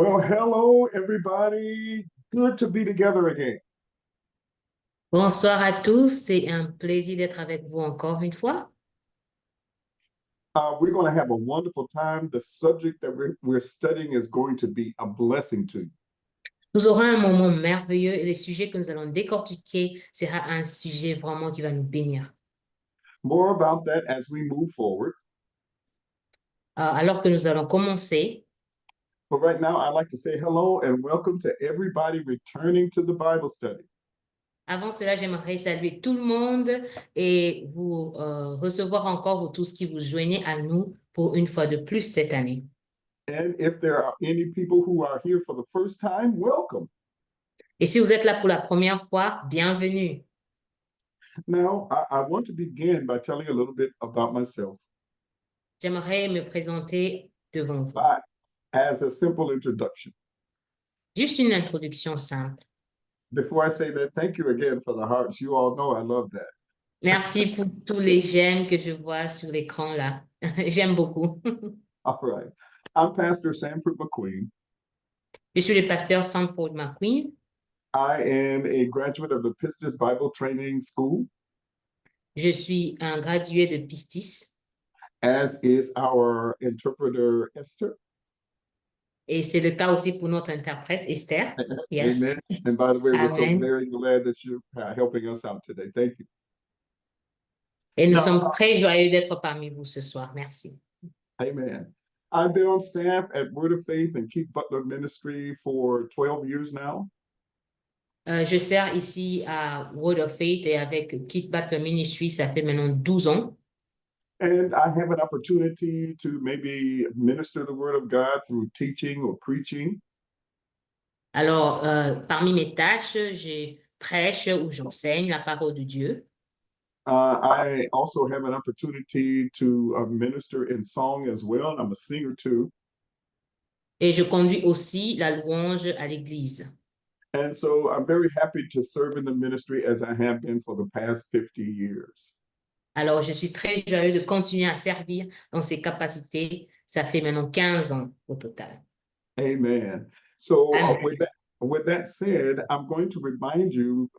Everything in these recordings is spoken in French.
Well, hello, everybody. Good to be together again. Bonsoir à tous, c'est un plaisir d'être avec vous encore une fois. We're going to have a wonderful time. The subject that we're studying is going to be a blessing to you. Nous aurons un moment merveilleux et le sujet que nous allons décortiquer sera un sujet vraiment qui va nous bénir. More about that as we move forward. Alors que nous allons commencer, But right now, I'd like to say hello and welcome to everybody returning to the Bible study. avant cela, j'aimerais saluer tout le monde et vous recevoir encore vous tous qui vous joignez à nous pour une fois de plus cette année. And if there are any people who are here for the first time, welcome. Et si vous êtes là pour la première fois, bienvenue. Now, I want to begin by telling you a little bit about myself. J'aimerais me présenter devant vous. As a simple introduction. Juste une introduction simple. Before I say that, thank you again for the hearts. You all know I love that. Merci pour tous les j'aime que je vois sur l'écran là. J'aime beaucoup. All right. I'm Pastor Sanford McQueen. Je suis le pasteur Sanford McQueen. I am a graduate of the Pistis Bible Training School. Je suis un gradué de Pistis. As is our interpreter, Esther. Et c'est le cas aussi pour notre interprète, Esther. Yes. Amen. And by the way, we're so Amen. very glad that you're helping us out today. Thank you. Et nous sommes très joyeux d'être parmi vous ce soir. Merci. Amen. I've been on staff at Word of Faith and Keith Butler Ministry for 12 years now. Je sers ici à Word of Faith et avec Keith Butler Ministry, ça fait maintenant 12 ans. And I have an opportunity to maybe minister the Word of God through teaching or preaching. Alors, parmi mes tâches, je prêche ou j'enseigne la parole de Dieu. I also have an opportunity to minister in song as well. I'm a singer too. Et je conduis aussi la louange à l'église. And so I'm very happy to serve in the ministry as I have been for the past 50 years. Alors, je suis très joyeux de continuer à servir dans ces capacités. Ça fait maintenant 15 ans au total. Amen. So Amen. with that said, I'm going to remind you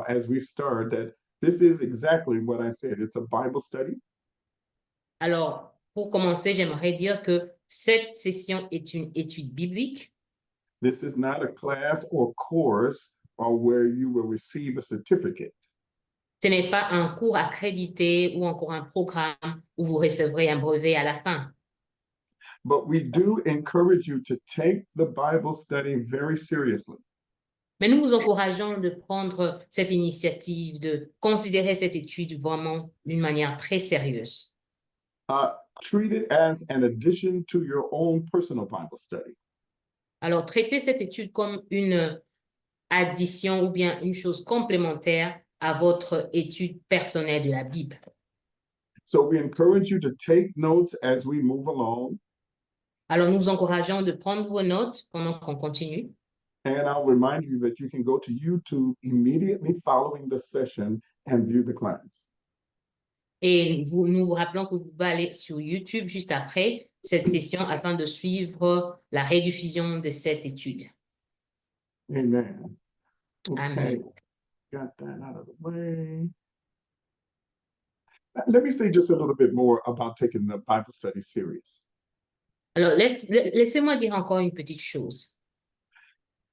as we start that this is exactly what I said. It's a Bible study. Alors, pour commencer, j'aimerais dire que cette session est une étude biblique. This is not a class or course or where you will receive a certificate. Ce n'est pas un cours accrédité ou encore un programme où vous recevrez un brevet à la fin. But we do encourage you to take the Bible study very seriously. Mais nous vous encourageons de prendre cette initiative, de considérer cette étude vraiment d'une manière très sérieuse. Treat it as an addition to your own personal Bible study. Alors, traitez cette étude comme une addition ou bien une chose complémentaire à votre étude personnelle de la Bible. So we encourage you to take notes as we move along. Alors, nous vous encourageons de prendre vos notes pendant qu'on continue. And I'll remind you that you can go to YouTube immediately following the session and view the class. Et nous vous rappelons que vous pouvez aller sur YouTube juste après cette session afin de suivre la rediffusion de cette étude. Amen. Okay. Amen. Got that out of the way. Let me say just a little bit more about taking the Bible study serious. Alors, laissez-moi dire encore une petite chose.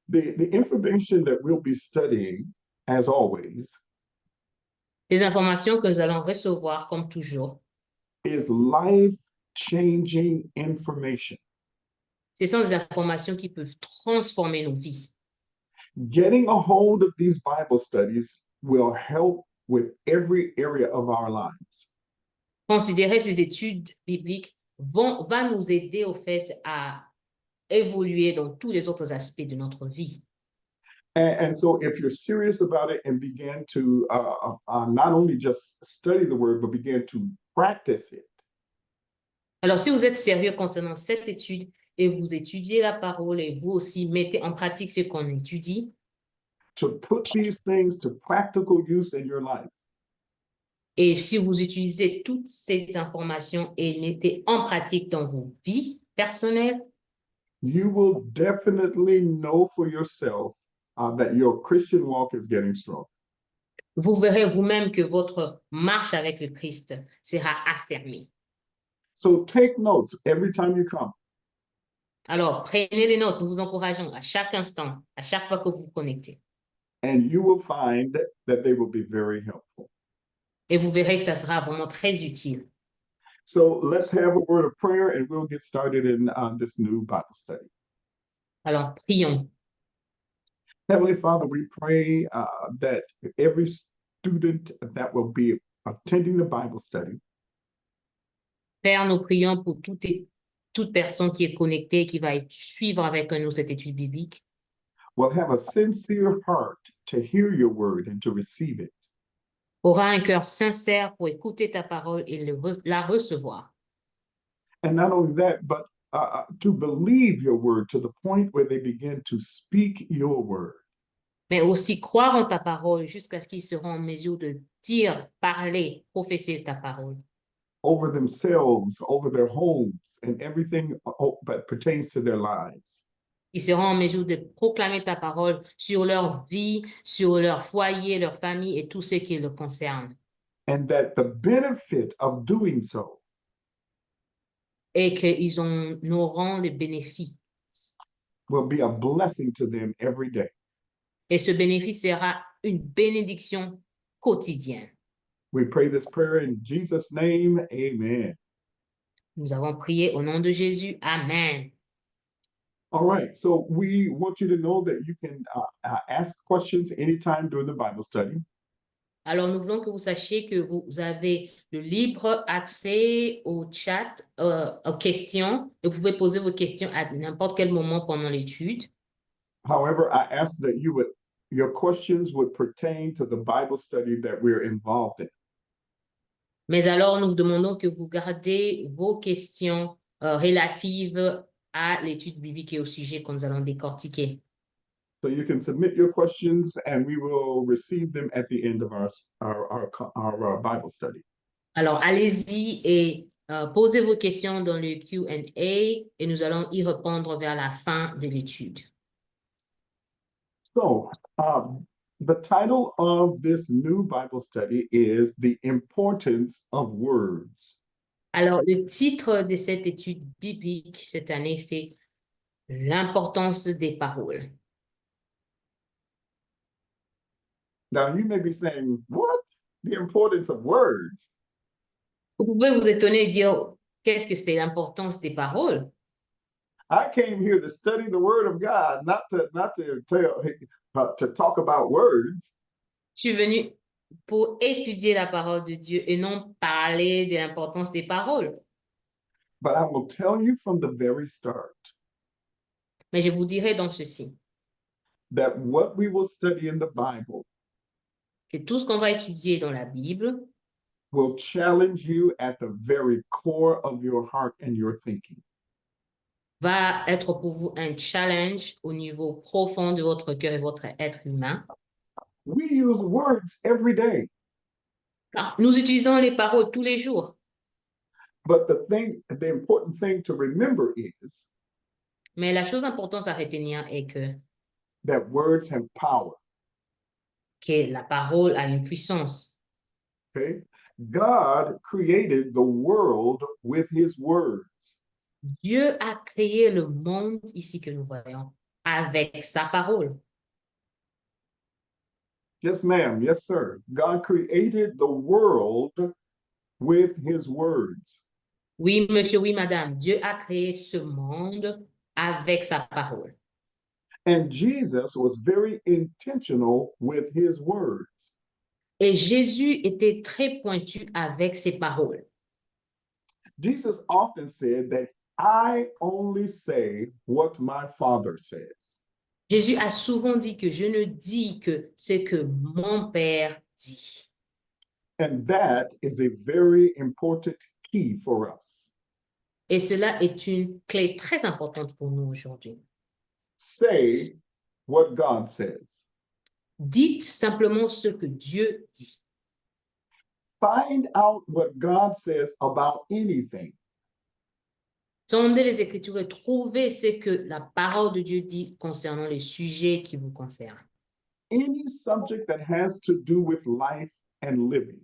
The information that we'll be studying, as always, Les informations que nous allons recevoir, comme toujours, is life-changing information. ce sont des informations qui peuvent transformer nos vies. Getting a hold of these Bible studies will help with every area of our lives. Considérer ces études bibliques va nous aider au fait à évoluer dans tous les autres aspects de notre vie. And so if you're serious about it and begin to not only just study the word, but begin to practice it. Alors, si vous êtes sérieux concernant cette étude et vous étudiez la parole et vous aussi mettez en pratique ce qu'on étudie, to put these things to practical use in your life. Et si vous utilisez toutes ces informations et mettez en pratique dans vos vies personnelles, you will definitely know for yourself that your Christian walk is getting strong. Vous verrez vous-même que votre marche avec le Christ sera affermie. So take notes every time you come. Alors, prenez des notes, nous vous encourageons à chaque instant, à chaque fois que vous vous connectez. And you will find that they will be very helpful. Et vous verrez que ça sera vraiment très utile. So let's have a word of prayer and we'll get started in this new Bible study. Alors, prions. Heavenly Father, we pray that every student that will be attending the Bible study Père, nous prions pour toute personne qui est connectée, qui va suivre avec nous cette étude biblique, will have a sincere heart to hear your word and to receive it. aura un cœur sincère pour écouter ta parole et la recevoir. And not only that, but to believe your word to the point where they begin to speak your word. Mais aussi croire en ta parole jusqu'à ce qu'ils seront en mesure de dire, parler, professer ta parole. Over themselves, over their homes, and everything that pertains to their lives. Ils seront en mesure de proclamer ta parole sur leur vie, sur leur foyer, leur famille et tout ce qui le concerne. And that the benefit of doing so Et qu'ils auront des bénéfices. will be a blessing to them every day. Et ce bénéfice sera une bénédiction quotidienne. We pray this prayer in Jesus' name. Amen. Nous avons prié au nom de Jésus. Amen. All right. So we want you to know that you can ask questions anytime during the Bible study. Alors, nous voulons que vous sachiez que vous avez le libre accès au chat, aux questions, et vous pouvez poser vos questions à n'importe quel moment pendant l'étude. However, I ask that your questions would pertain to the Bible study that we're involved in. Mais alors, nous vous demandons que vous gardez vos questions relatives à l'étude biblique et au sujet que nous allons décortiquer. So you can submit your questions and we will receive them at the end of our Bible study. Alors, allez-y et posez vos questions dans le Q&A et nous allons y répondre vers la fin de l'étude. So, the title of this new Bible study is The Importance of Words. Alors, le titre de cette étude biblique cette année, c'est l'importance des paroles. Now, you may be saying, what? The importance of words? Vous pouvez vous étonner et dire, qu'est-ce que c'est l'importance des paroles? I came here to study the Word of God, not to talk about words. Je suis venue pour étudier la parole de Dieu et non parler de l'importance des paroles. But I will tell you from the very start Mais je vous dirai donc ceci, that what we will study in the Bible que tout ce qu'on va étudier dans la Bible will challenge you at the very core of your heart and your thinking. va être pour vous un challenge au niveau profond de votre cœur et votre être humain. We use words every day. Nous utilisons les paroles tous les jours. But the important thing to remember is Mais la chose importante à retenir est that words have power. Que la parole a une puissance. Okay? God created the world with his words. Dieu a créé le monde ici que nous voyons avec sa parole. Yes, ma'am. Yes, sir. God created the world with his words. Oui, monsieur, oui, madame. Dieu a créé ce monde avec sa parole. And Jesus was very intentional with his words. Et Jésus était très pointu avec ses paroles. Jesus often said that I only say what my Father says. Jésus a souvent dit que je ne dis que ce que mon Père dit. And that is a very important key for us. Et cela est une clé très importante pour nous aujourd'hui. Say what God says. Dites simplement ce que Dieu dit. Find out what God says about anything. Sondez les Écritures et trouvez ce que la parole de Dieu dit concernant les sujets qui vous concernent. Any subject that has to do with life and living.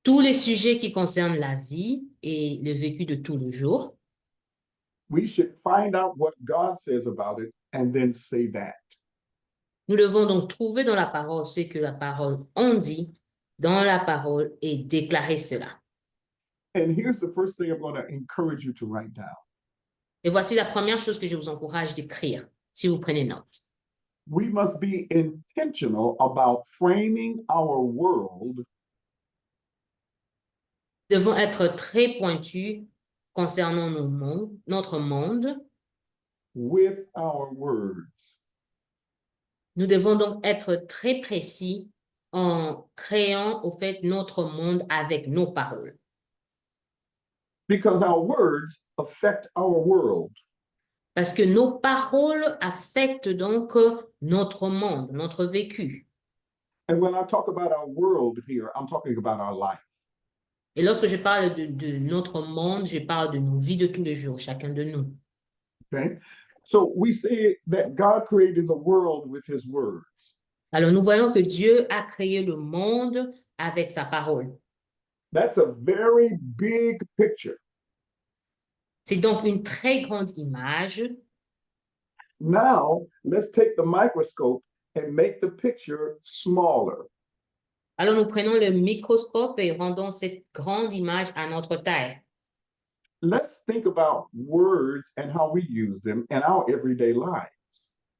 Tous les sujets qui concernent la vie et le vécu de tous les jours, We should find out what God says about it and then say that. nous devons donc trouver dans la parole ce que la parole en dit dans la parole et déclarer cela. And here's the first thing I'm going to encourage you to write down. Et voici la première chose que je vous encourage d'écrire, si vous prenez note. We must be intentional about framing our world Nous devons être très pointus concernant notre monde. with our words. Nous devons donc être très précis en créant, au fait, notre monde avec nos paroles. Because our words affect our world. Parce que nos paroles affectent donc notre monde, notre vécu. And when I talk about our world here, I'm talking about our life. Et lorsque je parle de notre monde, je parle de nos vies de tous les jours, chacun de nous. Okay. So we say that God created the world with his words. Alors nous voyons que Dieu a créé le monde avec sa parole. That's a very big picture. C'est donc une très grande image. Now, let's take the microscope and make the picture smaller. Alors nous prenons le microscope et rendons cette grande image à notre taille. Let's think about words and how we use them in our everyday lives.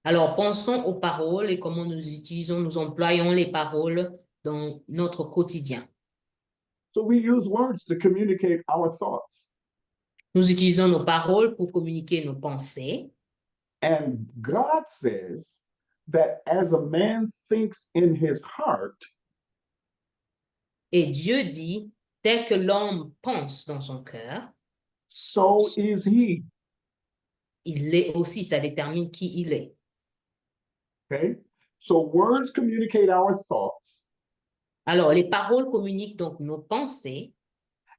Alors pensons aux paroles et comment nous utilisons, nous employons les paroles dans notre quotidien. So we use words to communicate our thoughts. Nous utilisons nos paroles pour communiquer nos pensées. And God says that as a man thinks in his heart, Et Dieu dit, tel que l'homme pense dans son cœur, so is he. il est aussi, ça détermine qui il est. Okay. So words communicate our thoughts. Alors, les paroles communiquent donc nos pensées.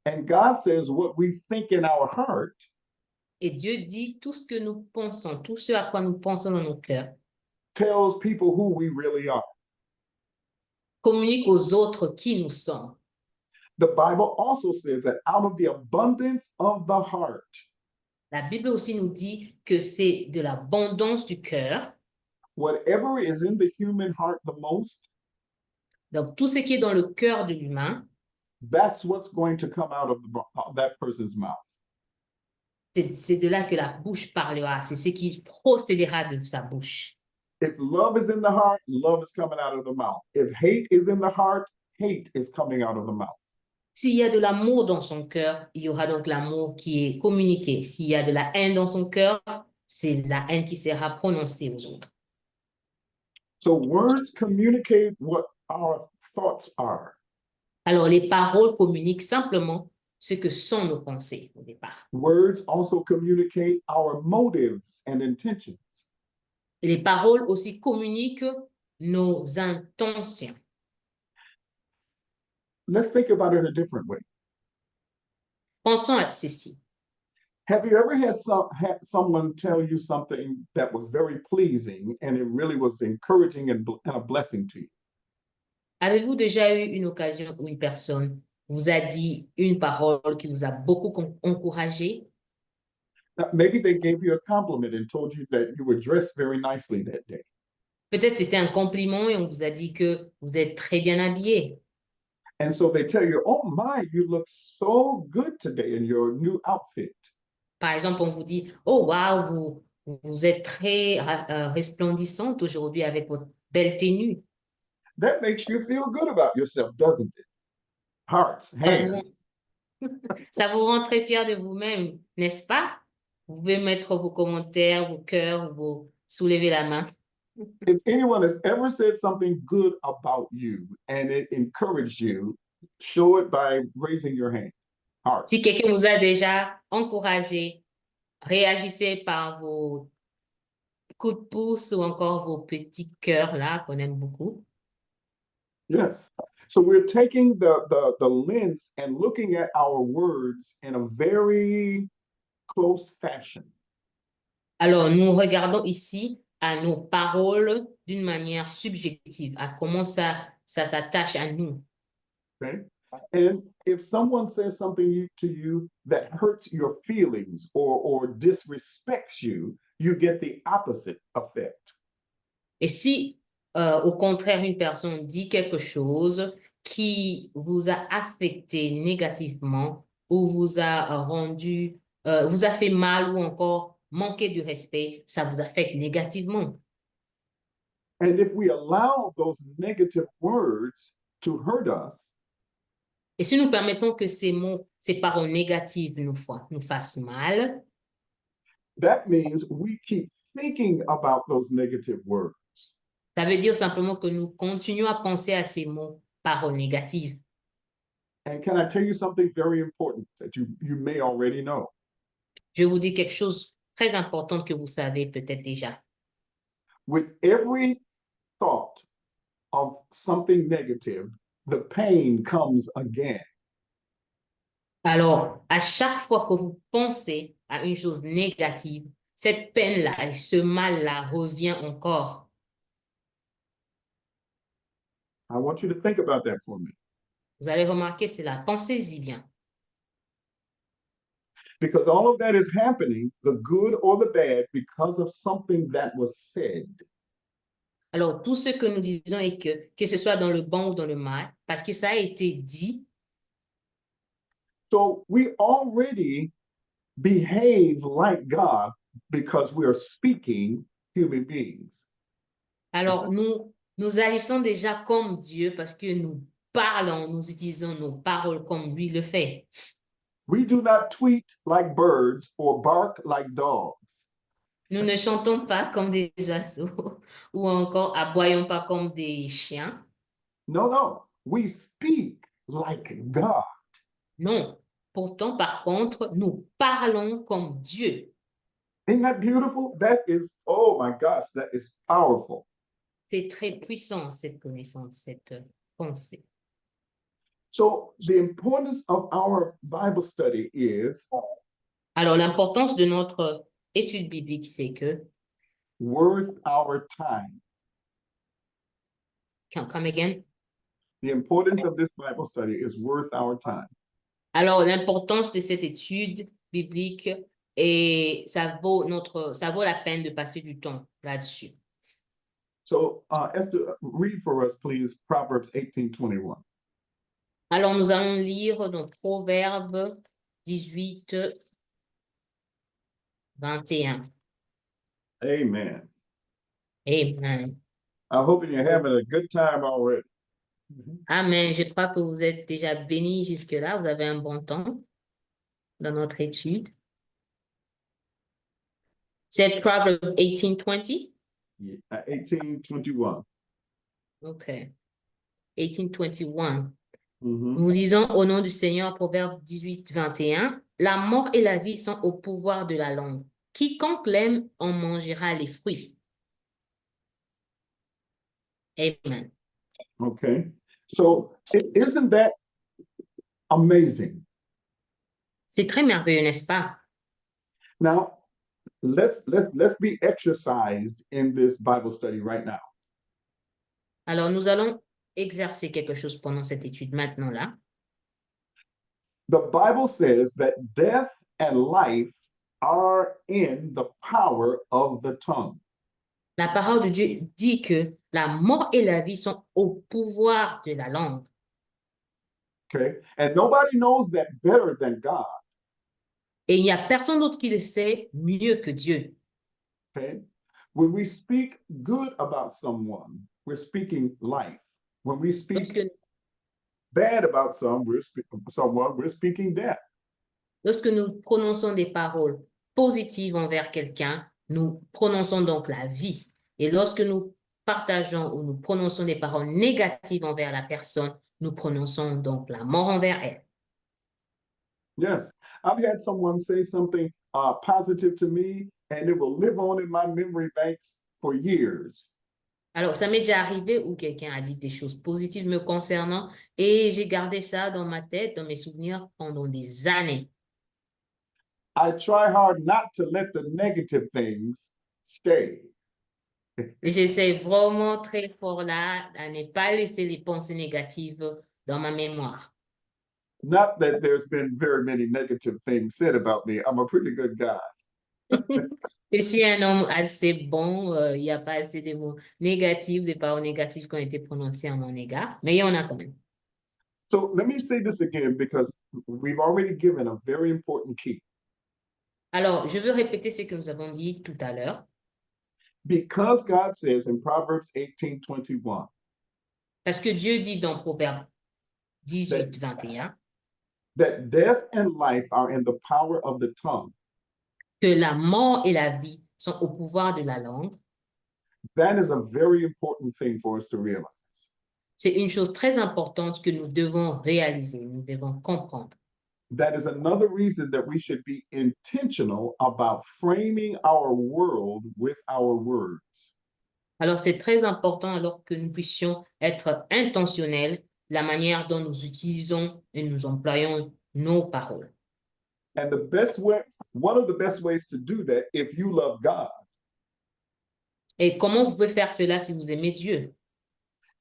And God says what we think in our heart Et Dieu dit tout ce que nous pensons, tout ce à quoi nous pensons dans nos cœurs, tells people who we really are. communique aux autres qui nous sommes. The Bible also says that out of the abundance of the heart, La Bible aussi nous dit que c'est de l'abondance du cœur. whatever is in the human heart the most, Donc, tout ce qui est dans le cœur de l'humain, that's what's going to come out of that person's mouth. c'est de là que la bouche parlera. C'est ce qui procédera de sa bouche. If love is in the heart, love is coming out of the mouth. If hate is in the heart, hate is coming out of the mouth. S'il y a de l'amour dans son cœur, il y aura donc l'amour qui est communiqué. S'il y a de la haine dans son cœur, c'est la haine qui sera prononcée aux autres. So words communicate what our thoughts are. Alors, les paroles communiquent simplement ce que sont nos pensées au départ. Words also communicate our motives and intentions. Et les paroles aussi communiquent nos intentions. Let's think about it a different way. Pensons à ceci. Have you ever had someone tell you something that was very pleasing and it really was encouraging and a blessing to you? Avez-vous déjà eu une occasion où une personne vous a dit une parole qui vous a beaucoup encouragé? Now, maybe they gave you a compliment and told you that you were dressed very nicely that day. Peut-être c'était un compliment et on vous a dit que vous êtes très bien habillé. And so they tell you, oh my, you look so good today in your new outfit. Par exemple, on vous dit, oh wow, vous êtes très resplendissante aujourd'hui avec votre belle tenue. That makes you feel good about yourself, doesn't it? Hearts, hands. Ça vous rend très fier de vous-même, n'est-ce pas? Vous pouvez mettre vos commentaires, vos cœurs, soulever la main. If anyone has ever said something good about you and it encouraged you, show it by raising your hand. Heart. Si quelqu'un vous a déjà encouragé, réagissez par vos coups de pouce ou encore vos petits cœurs là qu'on aime beaucoup. Yes. So we're taking the lens and looking at our words in a very close fashion. Alors, nous regardons ici à nos paroles d'une manière subjective, à comment ça s'attache à nous. Okay. And if someone says something to you that hurts your feelings or disrespects you, you get the opposite effect. Et si, au contraire, une personne dit quelque chose qui vous a affecté négativement ou vous a vous a fait mal ou encore manqué du respect, ça vous affecte négativement. And if we allow those negative words to hurt us, Et si nous permettons que ces mots, ces paroles négatives nous fassent mal, that means we keep thinking about those negative words. ça veut dire simplement que nous continuons à penser à ces mots, paroles négatives. And can I tell you something very important that you may already know? Je vous dis quelque chose de très important que vous savez peut-être déjà. With every thought of something negative, the pain comes again. Alors, à chaque fois que vous pensez à une chose négative, cette peine-là et ce mal-là revient encore. I want you to think about that for me. Vous allez remarquer cela. Pensez-y bien. Because all of that is happening, the good or the bad, because of something that was said. Alors, tout ce que nous disons est que ce soit dans le bon ou dans le mal, parce que ça a été dit. So we already behave like God because we are speaking human beings. Alors, nous agissons déjà comme Dieu parce que nous parlons, nous utilisons nos paroles comme lui le fait. We do not tweet like birds or bark like dogs. Nous ne chantons pas comme des oiseaux ou encore aboyons pas comme des chiens. No. We speak like God. Non. Pourtant, par contre, nous parlons comme Dieu. Isn't that beautiful? That is, oh my gosh, that is powerful. C'est très puissant, cette connaissance, cette pensée. So the importance of our Bible study is Alors, l'importance de notre étude biblique, c'est que, worth our time. come again? The importance of this Bible study is worth our time. Alors, l'importance de cette étude biblique, et ça vaut la peine de passer du temps là-dessus. So Esther, read for us, please, Proverbs 18:21. Alors, nous allons lire dans Proverbe 18, 21. Amen. Amen. I'm hoping you're having a good time already. Amen. Je crois que vous êtes déjà bénis jusque-là. Vous avez un bon temps dans notre étude. C'est Proverbe 18:20? 18:21. OK. 18:21. Mhm. Nous lisons au nom du Seigneur, Proverbe 18, 21. La mort et la vie sont au pouvoir de la langue. Quiconque l'aime en mangera les fruits. Amen. Okay. So isn't that amazing? C'est très merveilleux, n'est-ce pas? Now, let's be exercised in this Bible study right now. Alors, nous allons exercer quelque chose pendant cette étude maintenant là. The Bible says that death and life are in the power of the tongue. La parole de Dieu dit que la mort et la vie sont au pouvoir de la langue. Okay. And nobody knows that better than God. Et il n'y a personne d'autre qui le sait mieux que Dieu. Okay. When we speak good about someone, we're speaking life. When we speak bad about someone, we're speaking death. Lorsque nous prononçons des paroles positives envers quelqu'un, nous prononçons donc la vie. Et lorsque nous partageons ou nous prononçons des paroles négatives envers la personne, nous prononçons donc la mort envers elle. Yes, I've had someone say something positive to me, and it will live on in my memory banks for years. Alors, ça m'est déjà arrivé où quelqu'un a dit des choses positives me concernant et j'ai gardé ça dans ma tête, dans mes souvenirs pendant des années. I try hard not to let the negative things stay. J'essaie vraiment très fort là à ne pas laisser les pensées négatives dans ma mémoire. Not that there's been very many negative things said about me. I'm a pretty good guy. Je suis un homme assez bon, il n'y a pas assez de mots négatifs, de paroles négatives qui ont été prononcées à mon égard, mais il y en a quand même. So let me say this again because we've already given a very important key. Alors, je veux répéter ce que nous avons dit tout à l'heure. Because God says in Proverbs 18:21 Parce que Dieu dit dans Proverbe 18, 21 that death and life are in the power of the tongue. que la mort et la vie sont au pouvoir de la langue. That is a very important thing for us to realize. C'est une chose très importante que nous devons réaliser, nous devons comprendre. That is another reason that we should be intentional about framing our world with our words. Alors, c'est très important alors que nous puissions être intentionnels la manière dont nous utilisons et nous employons nos paroles. And the best way, one of the best ways to do that, if you love God, Et comment vous pouvez faire cela si vous aimez Dieu?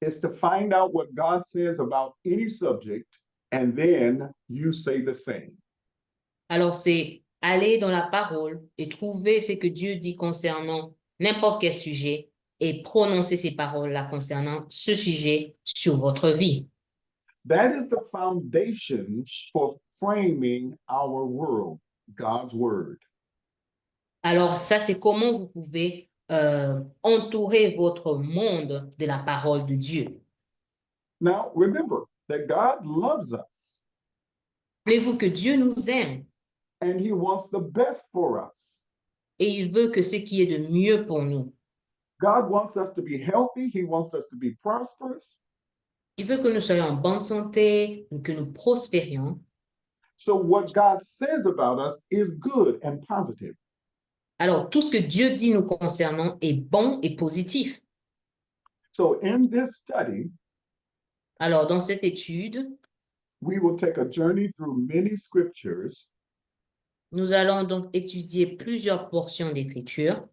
is to find out what God says about any subject, and then you say the same. Alors, c'est aller dans la parole et trouver ce que Dieu dit concernant n'importe quel sujet et prononcer ces paroles-là concernant ce sujet sur votre vie. That is the foundation for framing our world, God's word. Alors, ça, c'est comment vous pouvez entourer votre monde de la parole de Dieu. Now, remember that God loves us Rappelez-vous que Dieu nous aime and he wants the best for us. et il veut que ce qui est de mieux pour nous. God wants us to be healthy. He wants us to be prosperous. Il veut que nous soyons en bonne santé, que nous prospérions. So what God says about us is good and positive. Alors, tout ce que Dieu dit nous concernant est bon et positif. So in this study, Alors, dans cette étude, we will take a journey through many scriptures nous allons donc étudier plusieurs portions d'écriture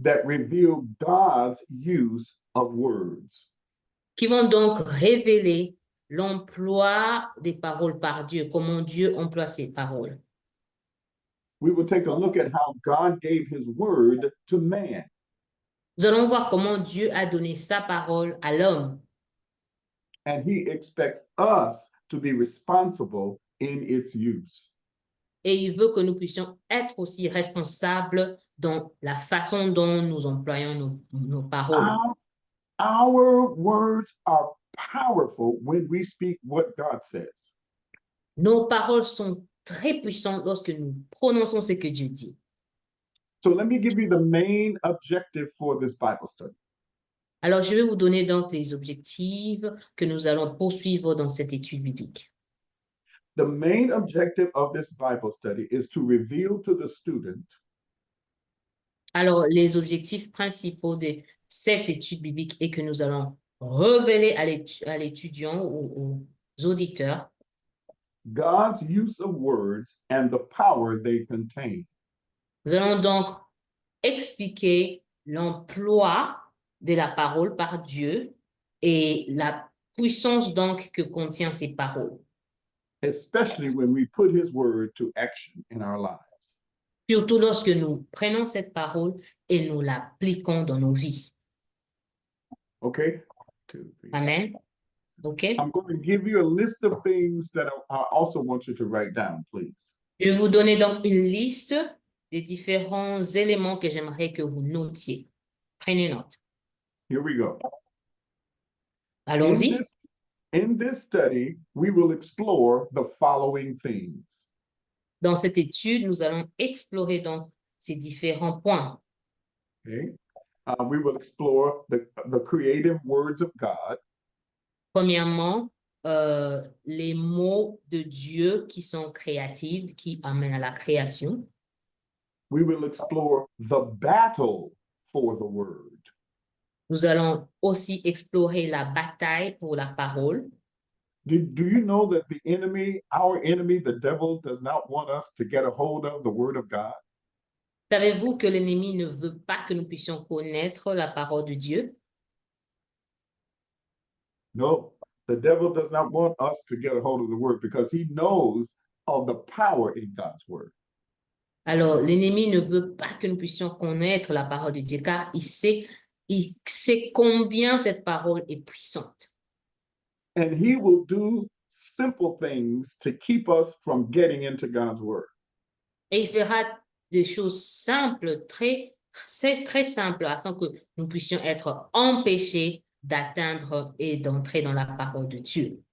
that reveal God's use of words. qui vont donc révéler l'emploi des paroles par Dieu, comment Dieu emploie ses paroles. We will take a look at how God gave his word to man. Nous allons voir comment Dieu a donné sa parole à l'homme. And he expects us to be responsible in its use. Et il veut que nous puissions être aussi responsables dans la façon dont nous employons nos paroles. Our words are powerful when we speak what God says. Nos paroles sont très puissantes lorsque nous prononçons ce que Dieu dit. So let me give you the main objective for this Bible study. Alors, je vais vous donner donc les objectifs que nous allons poursuivre dans cette étude biblique. The main objective of this Bible study is to reveal to the student Alors, les objectifs principaux de cette étude biblique est que nous allons révéler à l'étudiant ou aux auditeurs God's use of words and the power they contain. Nous allons donc expliquer l'emploi de la parole par Dieu et la puissance donc que contient ces paroles. Especially when we put his word to action in our lives. Surtout lorsque nous prenons cette parole et nous l'appliquons dans nos vies. Okay? Amen. Okay? I'm going to give you a list of things that I also want you to write down, please. Je vais vous donner donc une liste des différents éléments que j'aimerais que vous notiez. Prenez note. Here we go. Allons-y. In this study, we will explore the following themes. Dans cette étude, nous allons explorer donc ces différents points. Okay? We will explore the creative words of God. Premièrement, les mots de Dieu qui sont créatifs, qui amènent à la création. We will explore the battle for the word. Nous allons aussi explorer la bataille pour la parole. Do you know that the enemy, our enemy, the devil, does not want us to get a hold of the word of God? Savez-vous que l'ennemi ne veut pas que nous puissions connaître la parole de Dieu? No, the devil does not want us to get a hold of the word because he knows of the power in God's word. Alors, l'ennemi ne veut pas que nous puissions connaître la parole de Dieu, car il sait combien cette parole est puissante. And he will do simple things to keep us from getting into God's word. Et il fera des choses simples, très simples, afin que nous puissions être empêchés d'atteindre et d'entrer dans la parole de Dieu.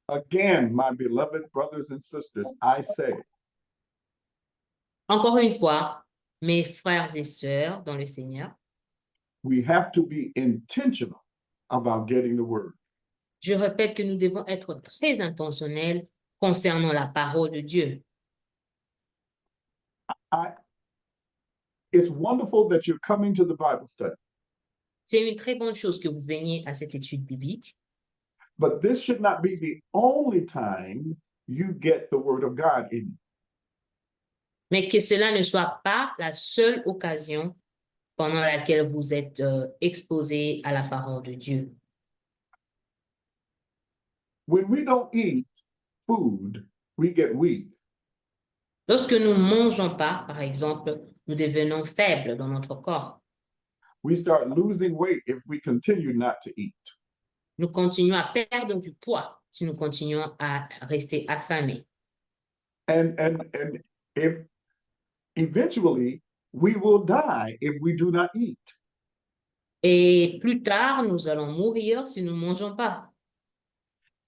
Again, my beloved brothers and sisters, I say, Encore une fois, mes frères et sœurs dans le Seigneur, we have to be intentional about getting the word. je répète que nous devons être très intentionnels concernant la parole de Dieu. It's wonderful that you're coming to the Bible study. C'est une très bonne chose que vous veniez à cette étude biblique. But this should not be the only time you get the word of God in you. Mais que cela ne soit pas la seule occasion pendant laquelle vous êtes exposé à la parole de Dieu. When we don't eat food, we get weak. Lorsque nous ne mangeons pas, par exemple, nous devenons faibles dans notre corps. We start losing weight if we continue not to eat. Nous continuons à perdre du poids si nous continuons à rester affamés. And if eventually we will die if we do not eat. Et plus tard, nous allons mourir si nous ne mangeons pas.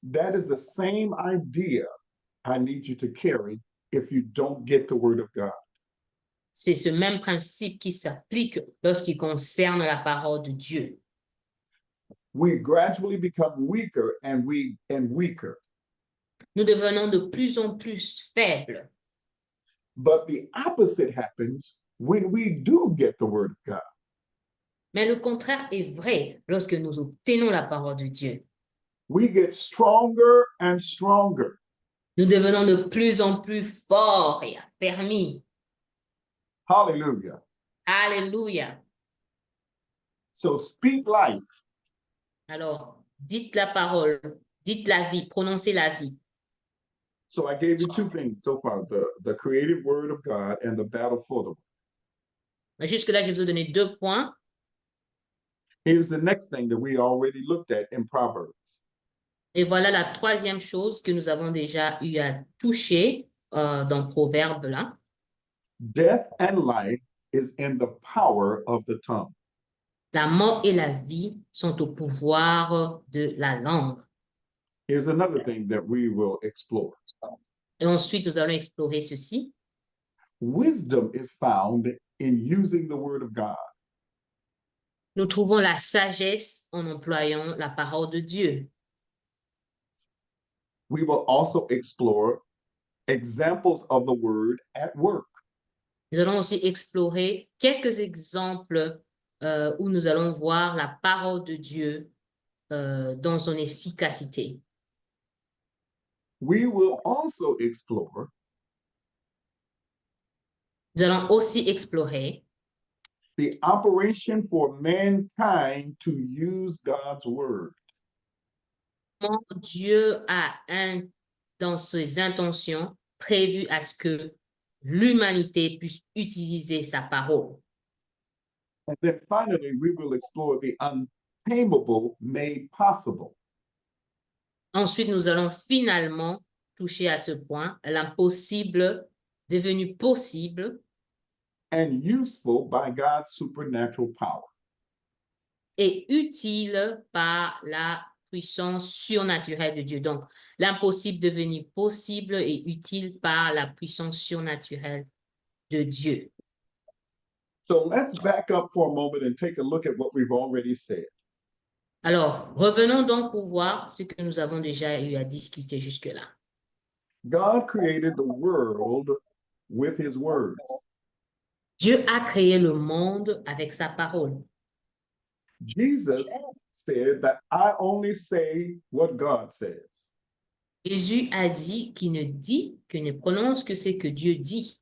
That is the same idea I need you to carry if you don't get the word of God. C'est ce même principe qui s'applique lorsqu'il concerne la parole de Dieu. We gradually become weaker and weaker. Nous devenons de plus en plus faibles. But the opposite happens when we do get the word of God. Mais le contraire est vrai lorsque nous obtenons la parole de Dieu. We get stronger and stronger. Nous devenons de plus en plus forts et affermis. Hallelujah. Alléluia. So speak life. Alors, dites la parole, dites la vie, prononcez la vie. So I gave you two things so far, the creative word of God and the battle for the word. Jusque-là, je vous ai donné 2 points. Here's the next thing that we already looked at in Proverbs. Et voilà la troisième chose que nous avons déjà eu à toucher dans Proverbe là. Death and life is in the power of the tongue. La mort et la vie sont au pouvoir de la langue. Here's another thing that we will explore. Et ensuite, nous allons explorer ceci. Wisdom is found in using the word of God. Nous trouvons la sagesse en employant la parole de Dieu. We will also explore examples of the word at work. Nous allons aussi explorer quelques exemples où nous allons voir la parole de Dieu dans son efficacité. We will also explore Nous allons aussi explorer the operation for mankind to use God's word. comment Dieu a dans ses intentions prévu à ce que l'humanité puisse utiliser sa parole. And then finally, we will explore the untamable made possible. Ensuite, nous allons finalement toucher à ce point, l'impossible devenu possible And useful by God's supernatural power. et utile par la puissance surnaturelle de Dieu. Donc, l'impossible devenu possible et utile par la puissance surnaturelle de Dieu. So let's back up for a moment and take a look at what we've already said. Alors, revenons donc pour voir ce que nous avons déjà eu à discuter jusque-là. God created the world with his words. Dieu a créé le monde avec sa parole. Jesus said that I only say what God says. Jésus a dit qu'il ne dit, qu'il ne prononce que ce que Dieu dit.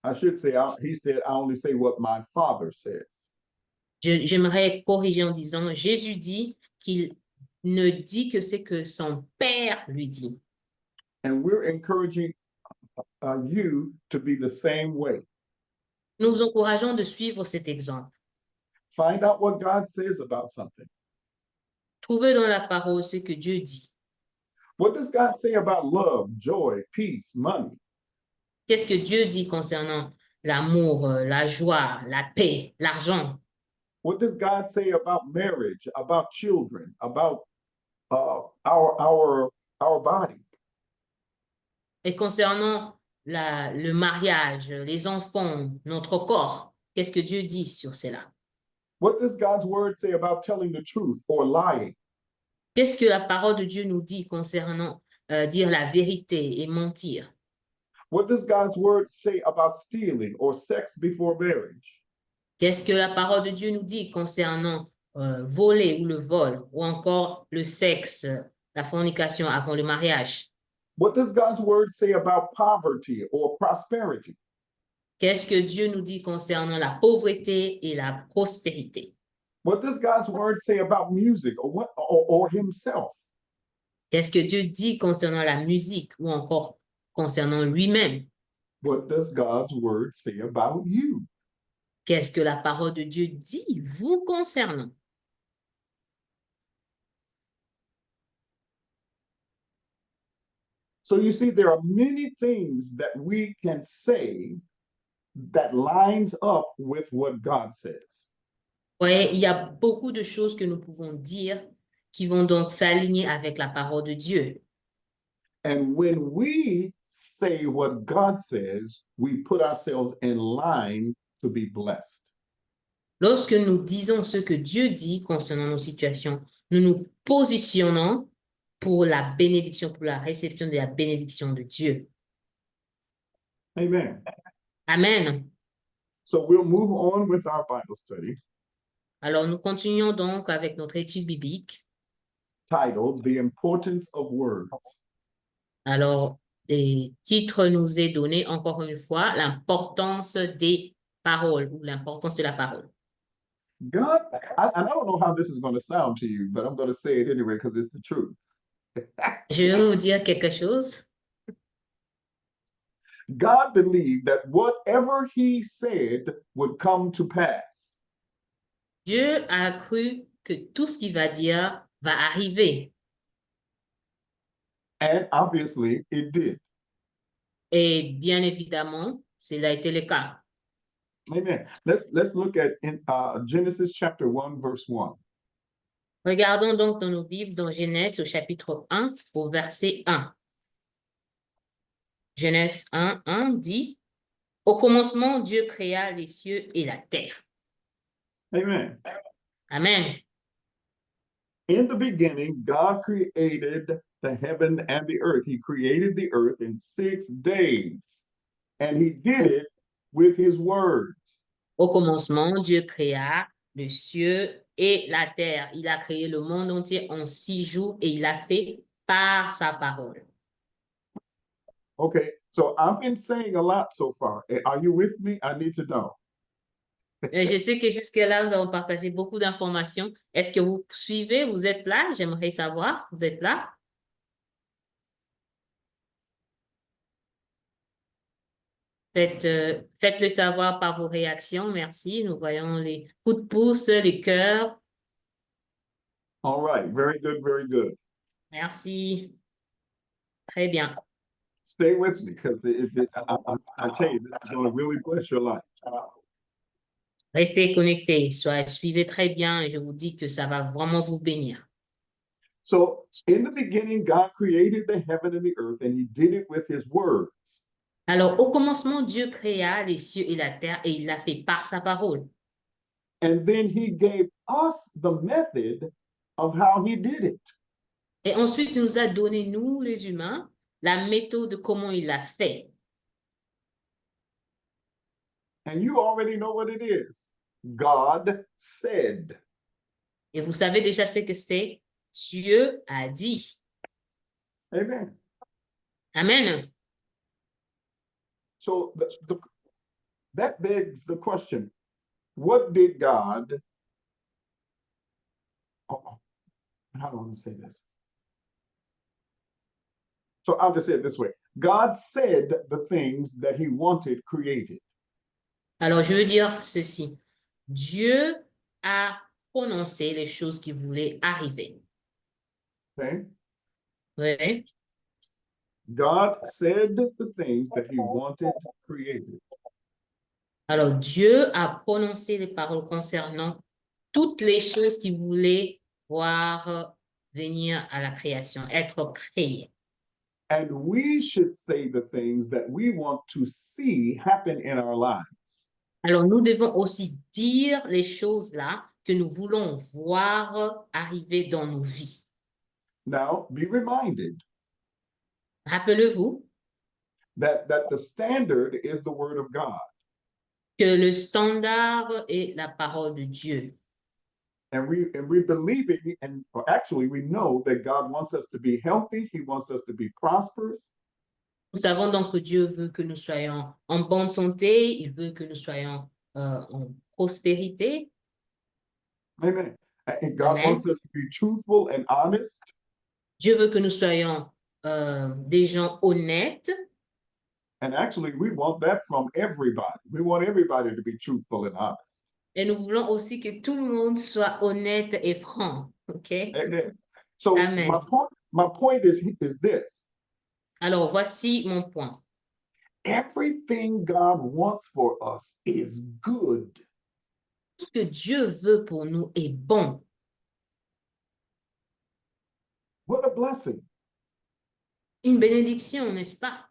I should say, he said, I only say what my Father says. J'aimerais corriger en disant, Jésus dit qu'il ne dit que ce que son Père lui dit. And we're encouraging you to be the same way. Nous vous encourageons de suivre cet exemple. Find out what God says about something. Trouvez dans la parole ce que Dieu dit. What does God say about love, joy, peace, money? Qu'est-ce que Dieu dit concernant l'amour, la joie, la paix, l'argent? What does God say about marriage, about children, about our body? Et concernant le mariage, les enfants, notre corps, qu'est-ce que Dieu dit sur cela? What does God's word say about telling the truth or lying? Qu'est-ce que la parole de Dieu nous dit concernant dire la vérité et mentir? What does God's word say about stealing or sex before marriage? Qu'est-ce que la parole de Dieu nous dit concernant voler ou le vol ou encore le sexe, la fornication avant le mariage? What does God's word say about poverty or prosperity? Qu'est-ce que Dieu nous dit concernant la pauvreté et la prospérité? What does God's word say about music or himself? Qu'est-ce que Dieu dit concernant la musique ou encore concernant lui-même? What does God's word say about you? Qu'est-ce que la parole de Dieu dit vous concernant? So you see, there are many things that we can say that lines up with what God says. Ouais, il y a beaucoup de choses que nous pouvons dire qui vont donc s'aligner avec la parole de Dieu. And when we say what God says, we put ourselves in line to be blessed. Lorsque nous disons ce que Dieu dit concernant nos situations, nous nous positionnons pour la bénédiction, pour la réception de la bénédiction de Dieu. Amen. Amen. So we'll move on with our Bible study. Alors, nous continuons donc avec notre étude biblique. Titled The Importance of Words. Alors, le titre nous est donné encore une fois, l'importance des paroles ou l'importance de la parole. God, I don't know how this is going to sound to you, but I'm going to say it anyway because it's the truth. Je vais vous dire quelque chose. God believed that whatever he said would come to pass. Dieu a cru que tout ce qu'il va dire va arriver. And obviously it did. Et bien évidemment, cela a été le cas. Amen. Let's look at Genesis chapter 1, verse 1. Regardons donc dans nos Bibles, dans Genèse au chapitre 1, au verset 1. Genèse 1, 1 dit, « Au commencement, Dieu créa les cieux et la terre. » Amen. Amen. In the beginning, God created the heaven and the earth. He created the earth in 6 days, and he did it with his words. Au commencement, Dieu créa le cieux et la terre. Il a créé le monde entier en 6 jours et il l'a fait par sa parole. Okay, so I've been saying a lot so far. Are you with me? I need to know. Je sais que jusque-là, nous avons partagé beaucoup d'informations. Est-ce que vous suivez? Vous êtes là? J'aimerais savoir. Vous êtes là? Faites-le savoir par vos réactions. Merci. Nous voyons les coups de pouce, les cœurs. All right, very good, very good. Merci. Très bien. Stay with me because I tell you, this is going to really bless your life. Restez connectés. Suivez très bien et je vous dis que ça va vraiment vous bénir. So in the beginning, God created the heaven and the earth, and he did it with his words. Alors, au commencement, Dieu créa les cieux et la terre et il l'a fait par sa parole. And then he gave us the method of how he did it. Et ensuite, il nous a donné, nous, les humains, la méthode de comment il l'a fait. And you already know what it is. God said. Et vous savez déjà ce que c'est. Dieu a dit. Amen. Amen. So that begs the question, what did God, how do I want to say this? So I'll just say it this way. God said the things that he wanted created. Alors, je veux dire ceci. Dieu a prononcé les choses qui voulaient arriver. Okay? Oui. God said the things that he wanted created. Alors, Dieu a prononcé les paroles concernant toutes les choses qu'il voulait voir venir à la création, être créées. And we should say the things that we want to see happen in our lives. Alors, nous devons aussi dire les choses là que nous voulons voir arriver dans nos vies. Now, be reminded Rappelez-vous that the standard is the word of God. que le standard est la parole de Dieu. And we believing, and actually we know that God wants us to be healthy. He wants us to be prosperous. Nous savons donc que Dieu veut que nous soyons en bonne santé, il veut que nous soyons en prospérité. Amen. And God Amen. wants us to be truthful and honest. Dieu veut que nous soyons des gens honnêtes. And actually, we want that from everybody. We want everybody to be truthful and honest. Et nous voulons aussi que tout le monde soit honnête et franc. OK? Amen. So Amen. my point is this. Alors, voici mon point. Everything God wants for us is good. Tout ce que Dieu veut pour nous est bon. What a blessing. Une bénédiction, n'est-ce pas?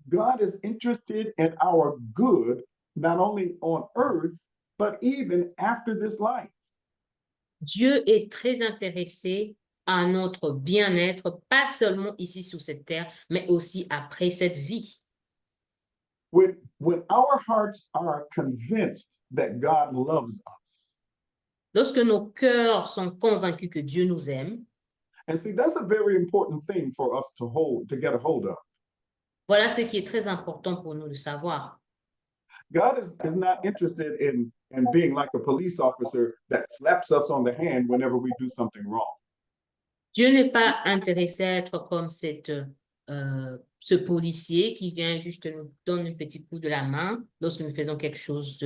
God is interested in our good, not only on earth, but even after this life. Dieu est très intéressé à notre bien-être, pas seulement ici sur cette terre, mais aussi après cette vie. When our hearts are convinced that God loves us. Lorsque nos cœurs sont convaincus que Dieu nous aime, And see, that's a very important thing for us to get a hold of. voilà ce qui est très important pour nous de savoir. God is not interested in being like a police officer that slaps us on the hand whenever we do something wrong. Dieu n'est pas intéressé à être comme ce policier qui vient juste nous donner un petit coup de la main lorsque nous faisons quelque chose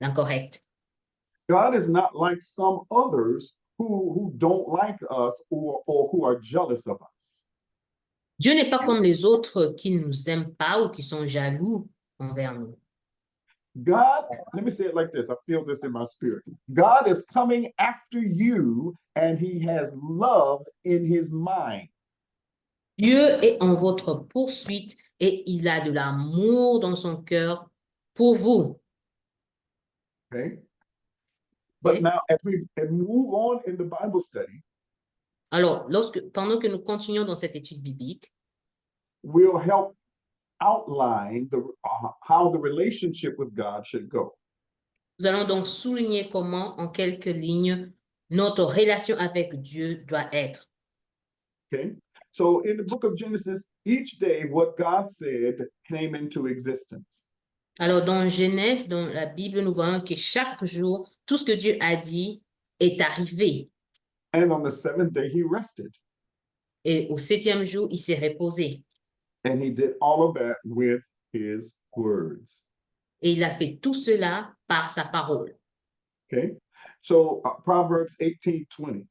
d'incorrect. God is not like some others who don't like us or who are jealous of us. Dieu n'est pas comme les autres qui ne nous aiment pas ou qui sont jaloux envers nous. God, let me say it like this. I feel this in my spirit. God is coming after you and he has love in his mind. Dieu est en votre poursuite et il a de l'amour dans son cœur pour vous. Okay. But Okay. now, as we move on in the Bible study, Alors, pendant que nous continuons dans cette étude biblique, we'll help outline how the relationship with God should go. nous allons donc souligner comment, en quelques lignes, notre relation avec Dieu doit être. Okay. So in the book of Genesis, each day what God said came into existence. Alors, dans Genèse, dans la Bible, nous voyons que chaque jour, tout ce que Dieu a dit est arrivé. And on the seventh day, he rested. Et au 7e jour, il s'est reposé. And he did all of that with his words. Et il a fait tout cela par sa parole. Okay. So Proverbs 18:20.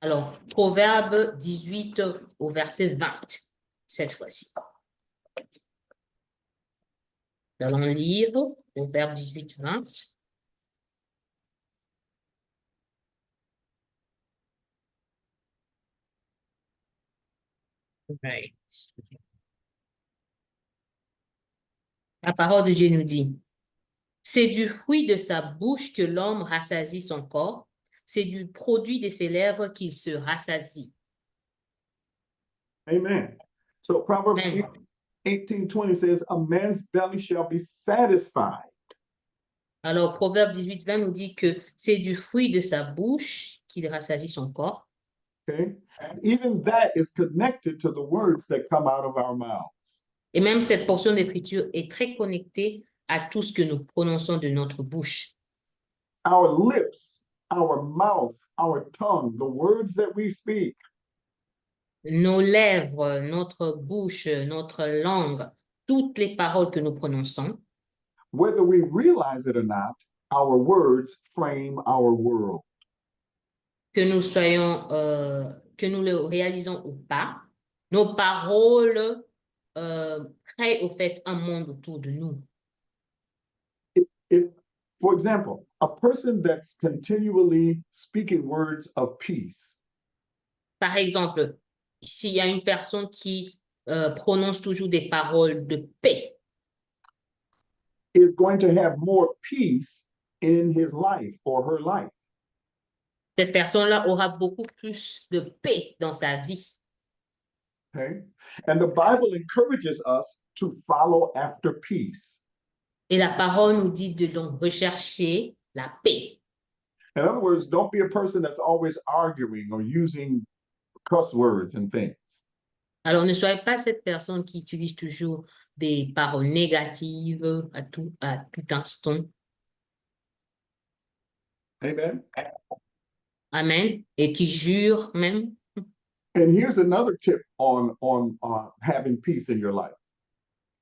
Alors, Proverbe 18 au verset 20, cette fois-ci. Nous allons lire Proverbe 18, 20. Right. La parole de Dieu nous dit, c'est du fruit de sa bouche que l'homme rassasie son corps, c'est du produit de ses lèvres qu'il se rassasie. Amen. So Proverbs Amen. 18:20 says, a man's belly shall be satisfied. Alors, Proverbe 18, 20 nous dit que c'est du fruit de sa bouche qu'il rassasie son corps. Okay? Even that is connected to the words that come out of our mouths. Et même cette portion d'écriture est très connectée à tout ce que nous prononçons de notre bouche. Our lips, our mouth, our tongue, the words that we speak, Nos lèvres, notre bouche, notre langue, toutes les paroles que nous prononçons, whether we realize it or not, our words frame our world. que nous soyons, que nous le réalisons ou pas, nos paroles créent au fait un monde autour de nous. If, for example, a person that's continually speaking words of peace Par exemple, s'il y a une personne qui prononce toujours des paroles de paix, is going to have more peace in his life or her life. cette personne-là aura beaucoup plus de paix dans sa vie. Okay? And the Bible encourages us to follow after peace. Et la parole nous dit de donc rechercher la paix. In other words, don't be a person that's always arguing or using cuss words and things. Alors, ne soyez pas cette personne qui utilise toujours des paroles négatives à tout instant. Amen. Amen. Et qui jure même. And here's another tip on having peace in your life.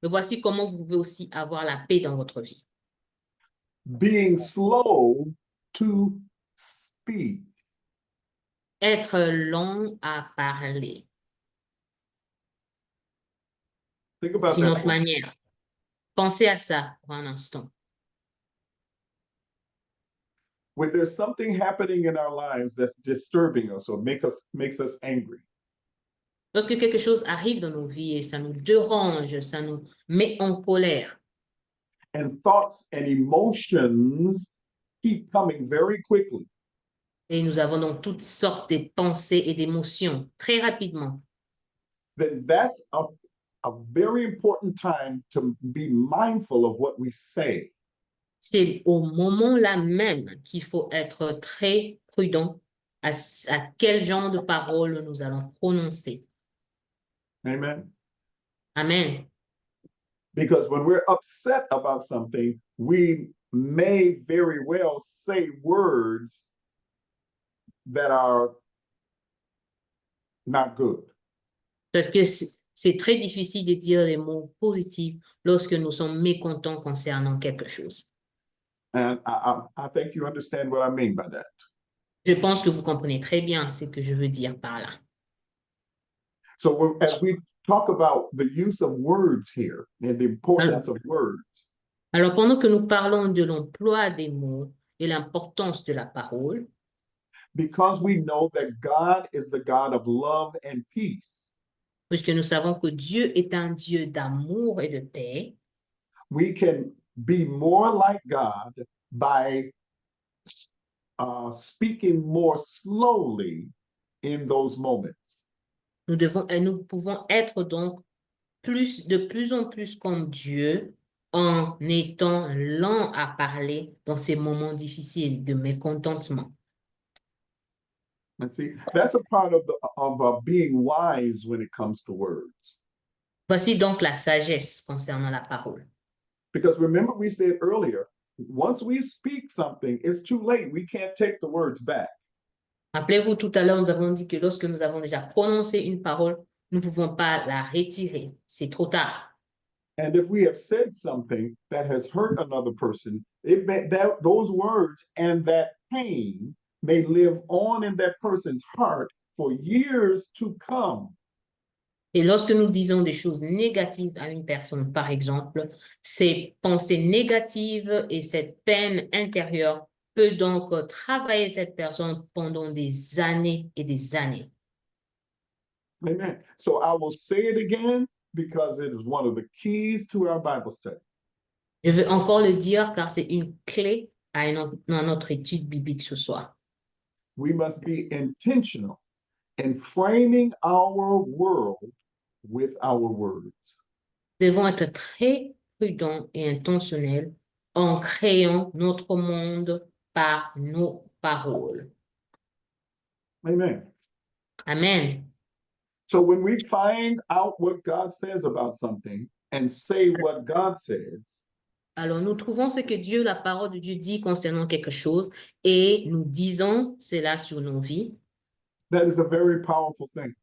Et voici comment vous pouvez aussi avoir la paix dans votre vie. Being slow to speak. Être long à parler. Think about C'est that. notre manière. Pensez à ça pour un instant. When there's something happening in our lives that's disturbing us or makes us angry, Lorsque quelque chose arrive dans nos vies et ça nous dérange, ça nous met en colère, and thoughts and emotions keep coming very quickly, et nous avons donc toutes sortes de pensées et d'émotions très rapidement, then that's a very important time to be mindful of what we say. c'est au moment-là même qu'il faut être très prudent à quel genre de paroles nous allons prononcer. Amen. Amen. Because when we're upset about something, we may very well say words that are not good. Parce que c'est très difficile de dire les mots positifs lorsque nous sommes mécontents concernant quelque chose. And I think you understand what I mean by that. Je pense que vous comprenez très bien ce que je veux dire par là. So as we talk about the use of words here and the importance of words, Alors, pendant que nous parlons de l'emploi des mots et l'importance de la parole, because we know that God is the God of love and peace, puisque nous savons que Dieu est un Dieu d'amour et de paix, we can be more like God by speaking more slowly in those moments. nous pouvons être donc de plus en plus comme Dieu en étant lent à parler dans ces moments difficiles de mécontentement. And see, that's a part of being wise when it comes to words. Voici donc la sagesse concernant la parole. Because remember, we said earlier, once we speak something, it's too late. We can't take the words back. Rappelez-vous, tout à l'heure, nous avons dit que lorsque nous avons déjà prononcé une parole, nous ne pouvons pas la retirer. C'est trop tard. And if we have said something that has hurt another person, those words and that pain may live on in that person's heart for years to come. Et lorsque nous disons des choses négatives à une personne, par exemple, ces pensées négatives et cette peine intérieure peut donc travailler cette personne pendant des années et des années. Amen. So I will say it again because it is one of the keys to our Bible study. Je veux encore le dire car c'est une clé dans notre étude biblique ce soir. We must be intentional in framing our world with our words. Nous devons être très prudents et intentionnels en créant notre monde par nos paroles. Amen. Amen. So when we find out what God says about something and say what God says, Alors, nous trouvons ce que Dieu, la parole de Dieu dit concernant quelque chose et nous disons cela sur nos vies. that is a very powerful thing.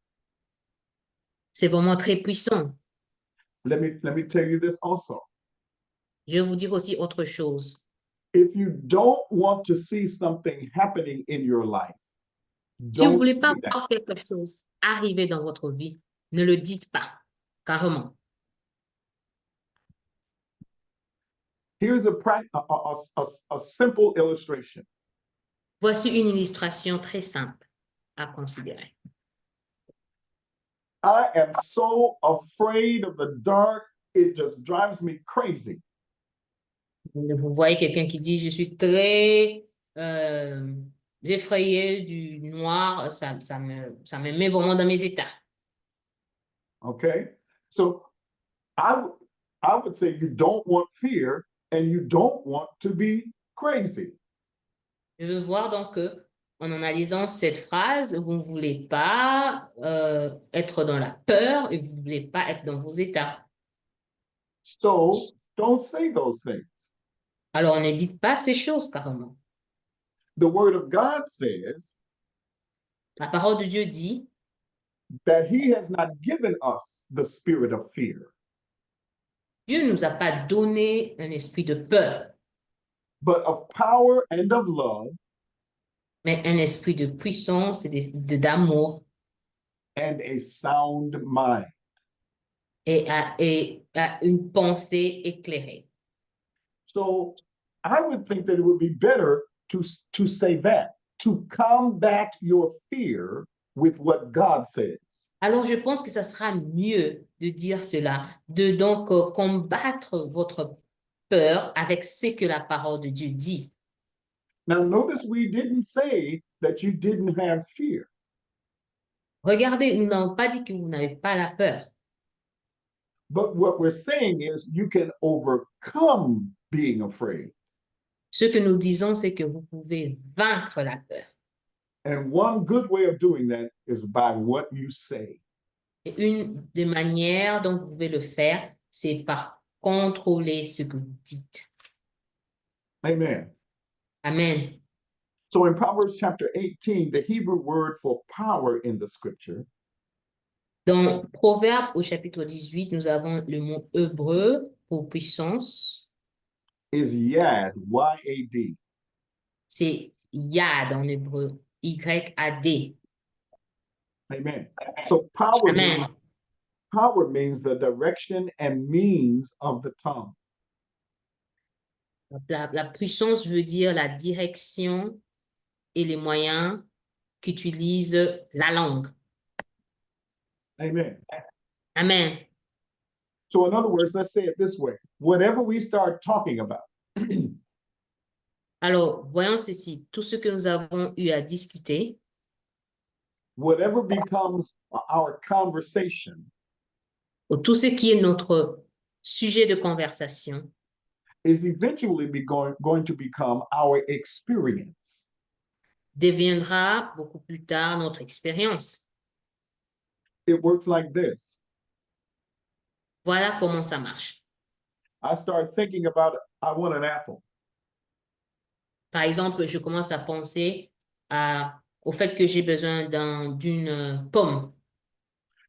C'est vraiment très puissant. Let me tell you this also. Je vais vous dire aussi autre chose. If you don't want to see something happening in your life, Si vous ne don't voulez say pas that. voir quelque chose arriver dans votre vie, ne le dites pas, carrément. Here's a simple illustration. Voici une illustration très simple à considérer. I am so afraid of the dark, it just drives me crazy. Vous voyez quelqu'un qui dit, je suis très effrayé du noir, ça me met vraiment dans mes états. Okay? So I would say you don't want fear and you don't want to be crazy. Je veux voir donc que, en analysant cette phrase, vous ne voulez pas être dans la peur et vous ne voulez pas être dans vos états. So don't say those things. Alors, ne dites pas ces choses carrément. The word of God says La parole de Dieu dit that he has not given us the spirit of fear, Dieu ne nous a pas donné un esprit de peur, but of power and of love mais un esprit de puissance et d'amour and a sound mind. et à une pensée éclairée. So I would think that it would be better to say that, to combat your fear with what God says. Alors, je pense que ça sera mieux de dire cela, de donc combattre votre peur avec ce que la parole de Dieu dit. Now, notice we didn't say that you didn't have fear. Regardez, nous n'avons pas dit que vous n'avez pas la peur. But what we're saying is you can overcome being afraid. Ce que nous disons, c'est que vous pouvez vaincre la peur. And one good way of doing that is by what you say. Et une des manières dont vous pouvez le faire, c'est par contrôler ce que vous dites. Amen. Amen. So in Proverbs chapter 18, the Hebrew word for power in the scripture Dans Proverbe au chapitre 18, nous avons le mot hébreu pour puissance. is yad, Y-A-D. C'est yad en hébreu, Y-A-D. Amen. So power Amen. means the direction and means of the tongue. La puissance veut dire la direction et les moyens qu'utilise la langue. Amen. Amen. So in other words, let's say it this way. Whatever we start talking about, Alors, voyons ceci. Tout ce que nous avons eu à discuter, whatever becomes our conversation ou tout ce qui est notre sujet de conversation, is eventually going to become our experience. deviendra beaucoup plus tard notre expérience. It works like this. Voilà comment ça marche. I start thinking about, I want an apple. Par exemple, je commence à penser au fait que j'ai besoin d'une pomme.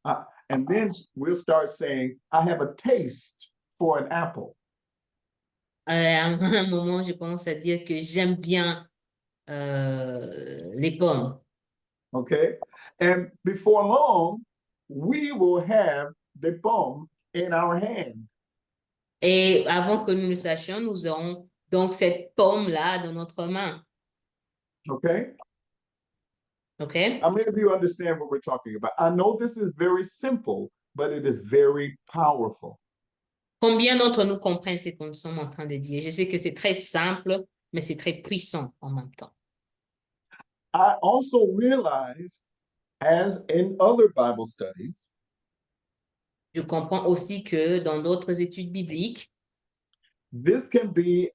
And then we'll start saying, I have a taste for an apple. À un moment, je commence à dire que j'aime bien les pommes. Okay. And before long, we will have the pomme in our hand. Et avant que nous le sachions, nous aurons donc cette pomme-là dans notre main. Okay. OK? How many of you understand what we're talking about? I know this is very simple, but it is very powerful. Combien d'entre nous comprennent ce que nous sommes en train de dire? Je sais que c'est très simple, mais c'est très puissant en même temps. I also realize, as in other Bible studies, Je comprends aussi que dans d'autres études bibliques, this can be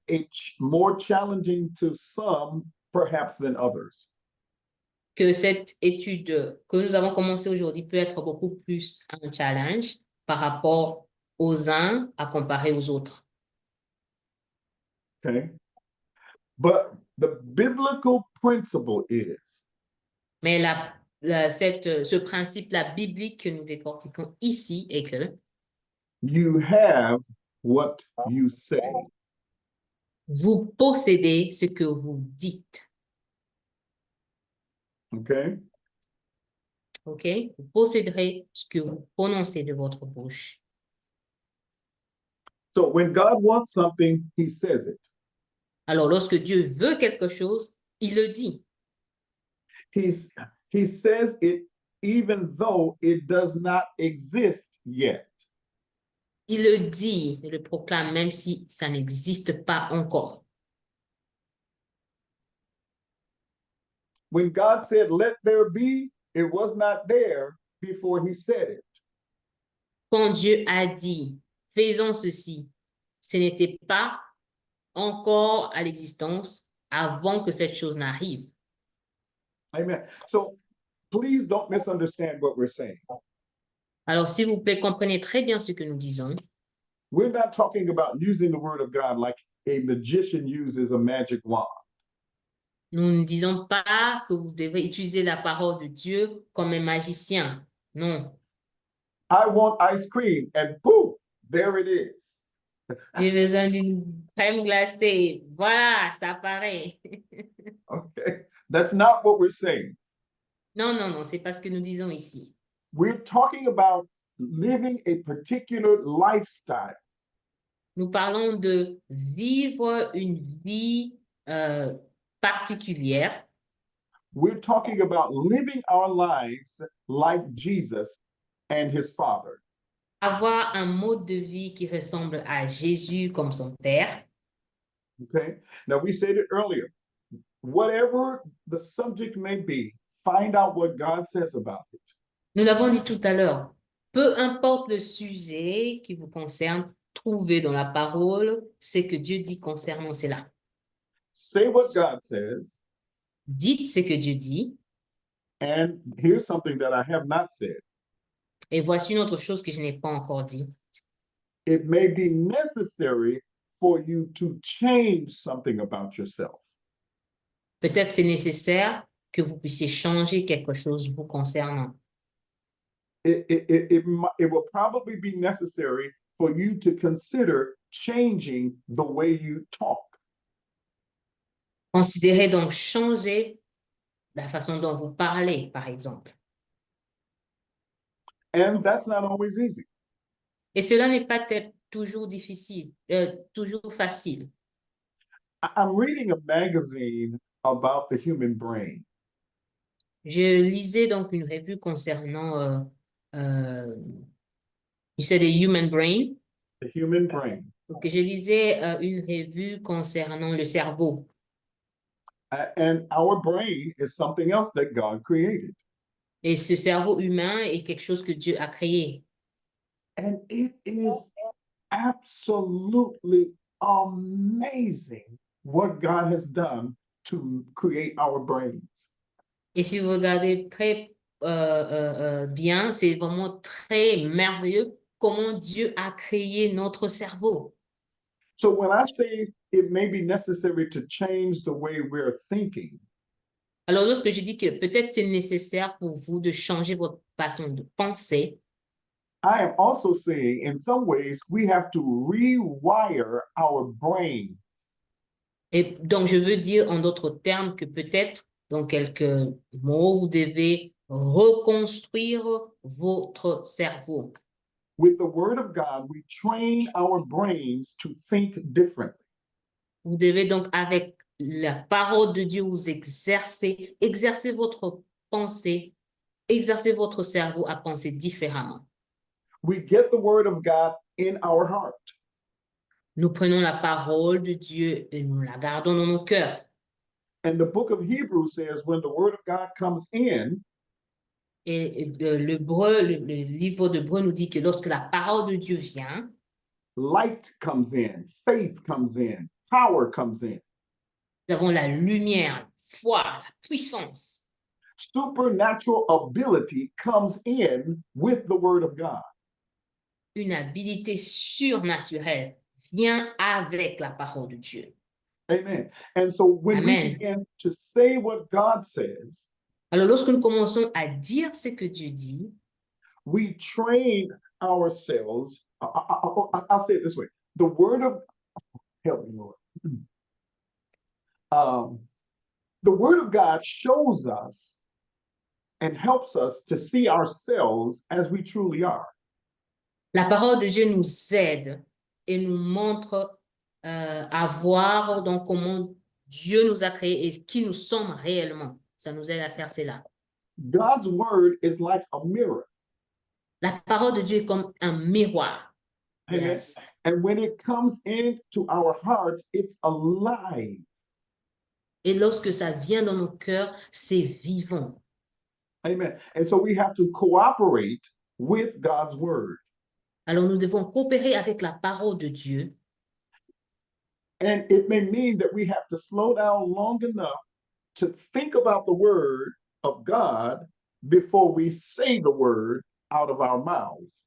more challenging to some, perhaps, than others. que cette étude que nous avons commencée aujourd'hui peut être beaucoup plus un challenge par rapport aux uns à comparer aux autres. Okay. But the biblical principle is Mais ce principe-là biblique que nous décortiquons ici est que you have what you say. vous possédez ce que vous dites. Okay. OK? Vous posséderez ce que vous prononcez de votre bouche. So when God wants something, he says it. Alors, lorsque Dieu veut quelque chose, il le dit. He's, he says it even though it does not exist yet. Il le dit, il le proclame, même si ça n'existe pas encore. When God said, let there be, it was not there before he said it. Quand Dieu a dit, faisons ceci, ce n'était pas encore à l'existence avant que cette chose n'arrive. Amen. So please don't misunderstand what we're saying. Alors, s'il vous plaît, comprenez très bien ce que nous disons. We're not talking about using the word of God like a magician uses a magic wand. Nous ne disons pas que vous devez utiliser la parole de Dieu comme un magicien. Non. I want ice cream, and poof, there it is. J'ai besoin d'une crème glacée. Voilà, ça apparaît. Okay, that's not what we're saying. Non, non, non, c'est pas ce que nous disons ici. We're talking about living a particular lifestyle. Nous parlons de vivre une vie particulière. We're talking about living our lives like Jesus and his Father. Avoir un mode de vie qui ressemble à Jésus comme son Père. Okay, now we said it earlier. Whatever the subject may be, find out what God says about it. Nous l'avons dit tout à l'heure. Peu importe le sujet qui vous concerne, trouvez dans la parole ce que Dieu dit concernant cela. Say what God says, Dites ce que Dieu dit. and here's something that I have not said. Et voici une autre chose que je n'ai pas encore dit. It may be necessary for you to change something about yourself. Peut-être c'est nécessaire que vous puissiez changer quelque chose vous concernant. It will probably be necessary for you to consider changing the way you talk. Considérez donc changer la façon dont vous parlez, par exemple. And that's not always easy. Et cela n'est pas peut-être toujours difficile, toujours facile. I'm reading a magazine about the human brain. Je lisais donc une revue concernant, you said the human brain. The human brain. Donc, je lisais une revue concernant le cerveau. And our brain is something else that God created. Et ce cerveau humain est quelque chose que Dieu a créé. And it is absolutely amazing what God has done to create our brains. Et si vous regardez très bien, c'est vraiment très merveilleux comment Dieu a créé notre cerveau. So when I say it may be necessary to change the way we're thinking, Alors, lorsque je dis que peut-être c'est nécessaire pour vous de changer votre façon de penser, I am also saying in some ways we have to rewire our brain. et donc je veux dire en d'autres termes que peut-être dans quelques mots, vous devez reconstruire votre cerveau. With the word of God, we train our brains to think differently. Vous devez donc, avec la parole de Dieu, vous exercer votre pensée, exercer votre cerveau à penser différemment. We get the word of God in our heart. Nous prenons la parole de Dieu et nous la gardons dans nos cœurs. And the book of Hebrews says when the word of God comes in, Et le livre d'Hébreux nous dit que lorsque la parole de Dieu vient, light comes in, faith comes in, power comes in. nous avons la lumière, la foi, la puissance. Supernatural ability comes in with the word of God. Une habilité surnaturelle vient avec la parole de Dieu. Amen. And so when we Amen. begin to say what God says, Alors, lorsque nous commençons à dire ce que Dieu dit, we train ourselves. I'll say it this way: the word of help me, Lord. The word of God shows us and helps us to see ourselves as we truly are. la parole de Dieu nous aide et nous montre à voir donc comment Dieu nous a créés et qui nous sommes réellement. Ça nous aide à faire cela. God's word is like a mirror. La parole de Dieu est comme un miroir. Amen. Yes. And when it comes into our hearts, it's alive. Et lorsque ça vient dans nos cœurs, c'est vivant. Amen. And so we have to cooperate with God's word. Alors nous devons coopérer avec la parole de Dieu. And it may mean that we have to slow down long enough to think about the word of God before we say the word out of our mouths.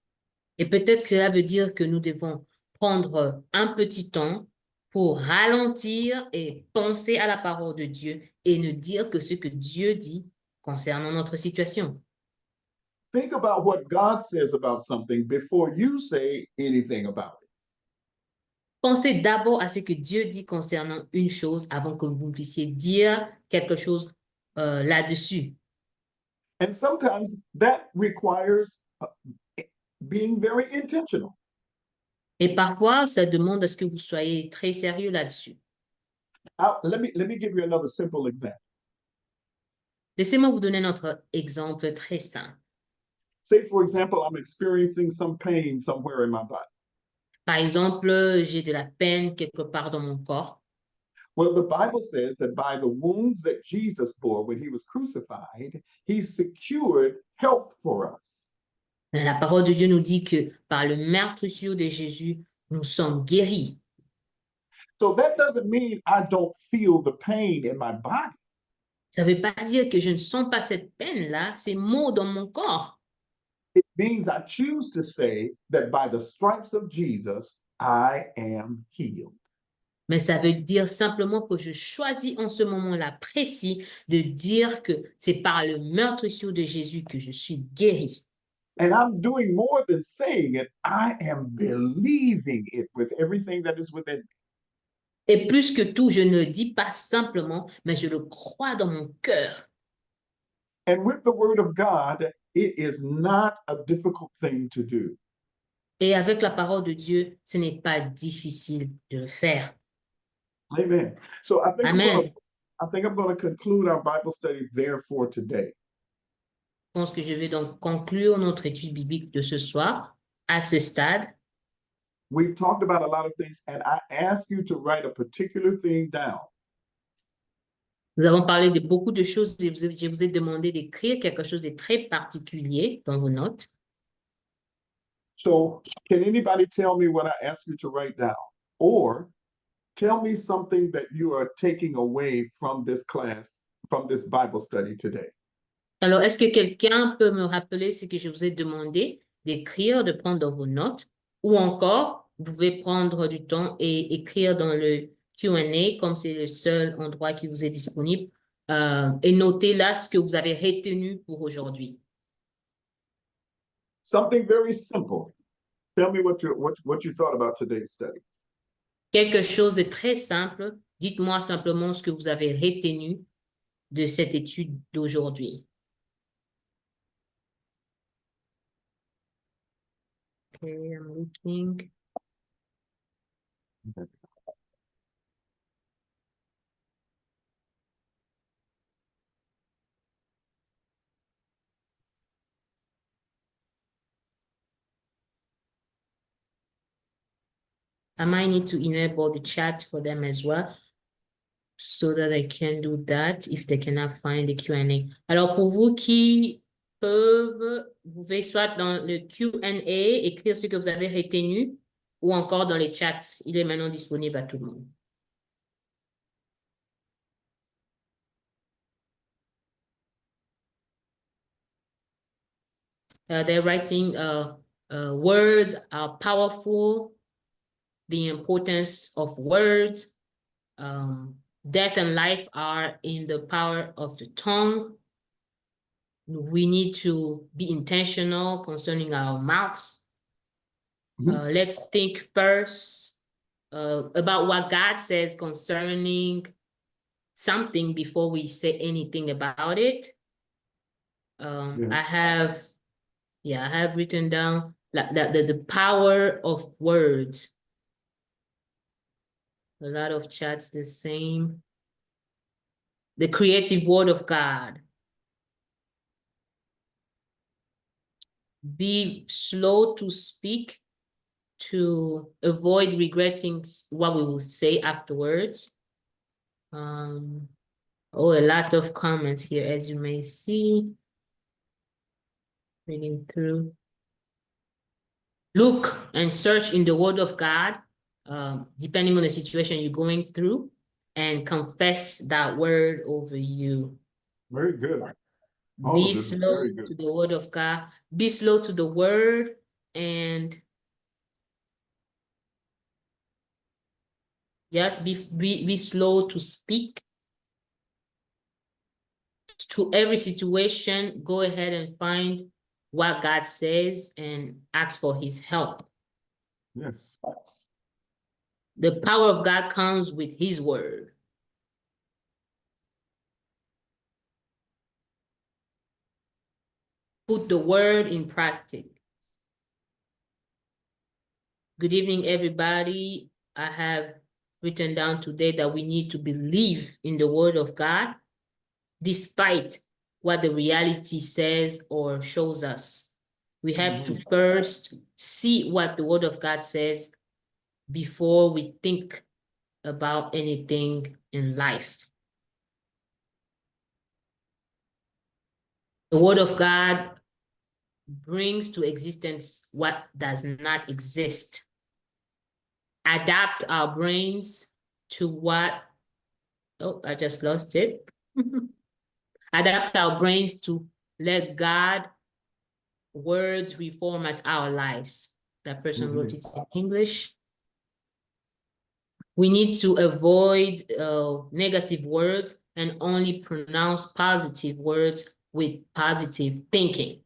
Et peut-être que cela veut dire que nous devons prendre un petit temps pour ralentir et penser à la parole de Dieu et ne dire que ce que Dieu dit concernant notre situation. Think about what God says about something before you say anything about it. Pensez d'abord à ce que Dieu dit concernant une chose avant que vous puissiez dire quelque chose là-dessus. And sometimes that requires being very intentional. Et parfois, ça demande à ce que vous soyez très sérieux là-dessus. Let me give you another simple example. Laissez-moi vous donner notre exemple très simple. Say, for example, I'm experiencing some pain somewhere in my body. Par exemple, j'ai de la peine quelque part dans mon corps. Well, the Bible says that by the wounds that Jesus bore when he was crucified, he secured help for us. La parole de Dieu nous dit que par le meurtrissure de Jésus, nous sommes guéris. So that doesn't mean I don't feel the pain in my body. Ça ne veut pas dire que je ne sens pas cette peine-là, ces maux dans mon corps. It means I choose to say that by the stripes of Jesus, I am healed. Mais ça veut dire simplement que je choisis en ce moment-là précis de dire que c'est par le meurtrissure de Jésus que je suis guéri. And I'm doing more than saying it, I am believing it with everything that is within me. Et plus que tout, je ne le dis pas simplement, mais je le crois dans mon cœur. And with the word of God, it is not a difficult thing to do. Et avec la parole de Dieu, ce n'est pas difficile de le faire. Amen. So Amen. I think I'm going to conclude our Bible study there for today. Je pense que je vais donc conclure notre étude biblique de ce soir à ce stade. We've talked about a lot of things, and I ask you to write a particular thing down. Nous avons parlé de beaucoup de choses et je vous ai demandé d'écrire quelque chose de très particulier dans vos notes. So, can anybody tell me what I asked you to write down? Or tell me something that you are taking away from this class, from this Bible study today. Alors, est-ce que quelqu'un peut me rappeler ce que je vous ai demandé d'écrire, de prendre dans vos notes? Ou encore, vous pouvez prendre du temps et écrire dans le Q&A, comme c'est le seul endroit qui vous est disponible, et noter là ce que vous avez retenu pour aujourd'hui. Something very simple. Tell me what you thought about today's study. Quelque chose de très simple. Dites-moi simplement ce que vous avez retenu de cette étude d'aujourd'hui. Okay, I'm looking. I might need to enable the chat for them as well, so that I can do that if they cannot find the Q&A. Alors, pour vous qui peuvent, vous pouvez soit dans le Q&A écrire ce que vous avez retenu, ou encore dans les chats. Il est maintenant disponible à tout le monde. they're writing words are powerful, the importance of words. Death and life are in the power of the tongue. We need to be intentional concerning our mouths. Let's think first about what God says concerning something before we say anything about it. I have written down the power of words. A lot of chats the same. The creative word of God. Be slow to speak to avoid regretting what we will say afterwards. Oh, a lot of comments here, as you may see. Reading through. Look and search in the Word of God, depending on the situation you're going through, and confess that word over you. Very good. Be slow to the Word of God. Be slow to the Word, and yes, be slow to speak. To every situation, go ahead and find what God says and ask for His help. Yes. The power of God comes with His word. Put the word in practice. Good evening, everybody. I have written down today that we need to believe in the word of God, despite what the reality says or shows us. We have to first see what the word of God says before we think about anything in life. The word of God brings to existence what does not exist. Adapt our brains to what, oh, I just lost it. Adapt our brains to let God words reformat our lives. That person wrote it in English. We need to avoid negative words and only pronounce positive words with positive thinking.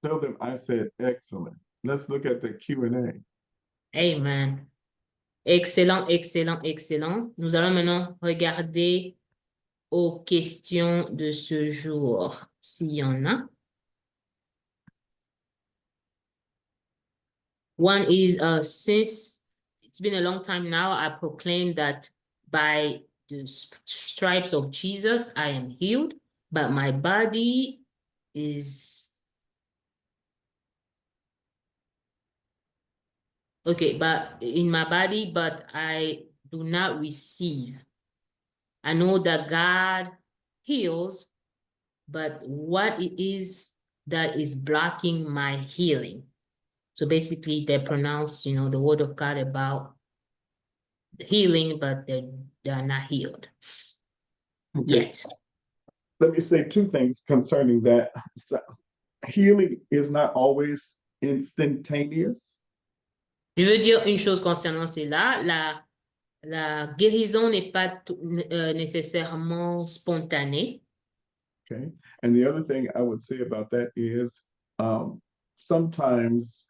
Tell them I said excellent. Let's look at the Q&A. Amen. Excellent, excellent, excellent. Nous allons maintenant regarder aux questions de ce jour, s'il y en a. One is, since it's been a long time now, I proclaim that by the stripes of Jesus, I am healed, but my body is... Okay, but in my body, but I do not receive. I know that God heals, but what it is that is blocking my healing? So basically they pronounce, the word of God about healing, but they are not healed yet. Let me say two things concerning that. Healing is not always instantaneous. Je veux dire une chose concernant cela, la guérison n'est pas nécessairement spontanée. Okay. And the other thing I would say about that is sometimes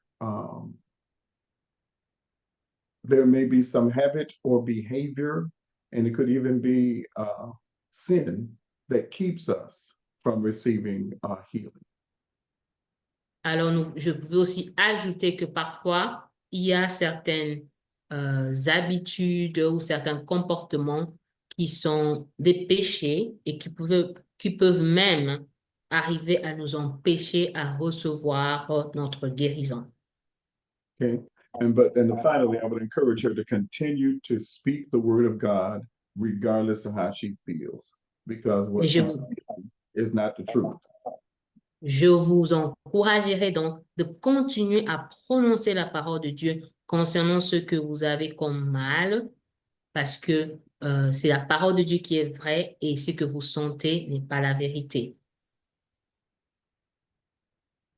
there may be some habit or behavior, and it could even be sin that keeps us from receiving healing. Alors, je veux aussi ajouter que parfois, il y a certaines habitudes ou certains comportements qui sont des péchés et qui peuvent même arriver à nous empêcher à recevoir notre guérison. Okay. And finally, I would encourage her to continue to speak the word of God regardless of how she feels, because what she's speaking is not the truth. Je vous encouragerai donc de continuer à prononcer la parole de Dieu concernant ce que vous avez comme mal, parce que c'est la parole de Dieu qui est vraie et ce que vous sentez n'est pas la vérité.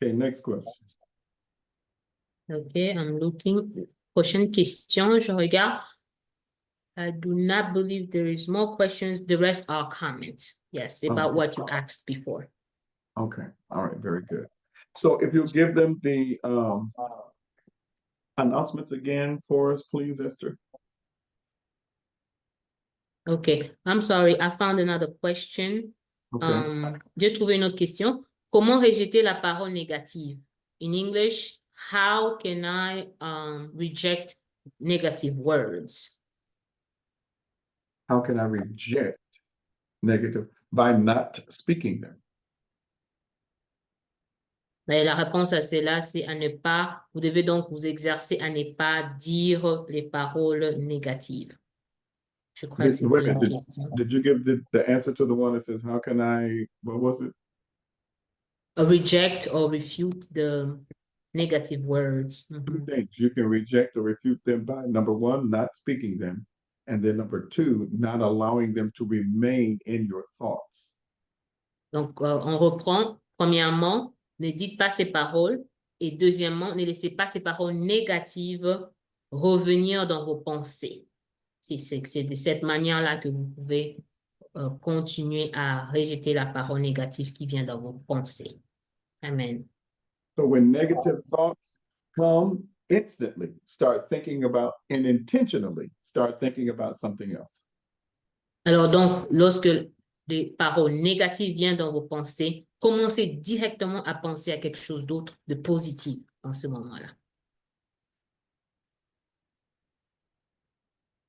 Okay, next question. Okay, I'm looking. Prochaine question, je regarde. I do not believe there is more questions. The rest are comments. Yes, about Okay. what you asked before. Okay, all right, very good. So if you'll give them the announcements again for us, please, Esther. Okay, I'm sorry, I found another question. Okay. J'ai trouvé une autre question. Comment rejeter la parole négative? In English, how can I reject negative words? How can I reject negative? By not speaking them. Et la réponse à cela, c'est à ne pas, vous devez donc vous exercer à ne pas dire les paroles négatives. Je crois que Wait a c'était une minute, question. did you give the answer to the one that says, how can I, what was it? Reject or refute the negative words. Two things. You can reject or refute them by number one, not speaking them. And then number two, not allowing them to remain in your thoughts. Donc, on reprend. Premièrement, ne dites pas ces paroles. Et deuxièmement, ne laissez pas ces paroles négatives revenir dans vos pensées. C'est de cette manière-là que vous pouvez continuer à rejeter la parole négative qui vient dans vos pensées. Amen. So when negative thoughts come, instantly start thinking about and intentionally start thinking about something else. Alors donc, lorsque les paroles négatives viennent dans vos pensées, commencez directement à penser à quelque chose d'autre de positif en ce moment-là.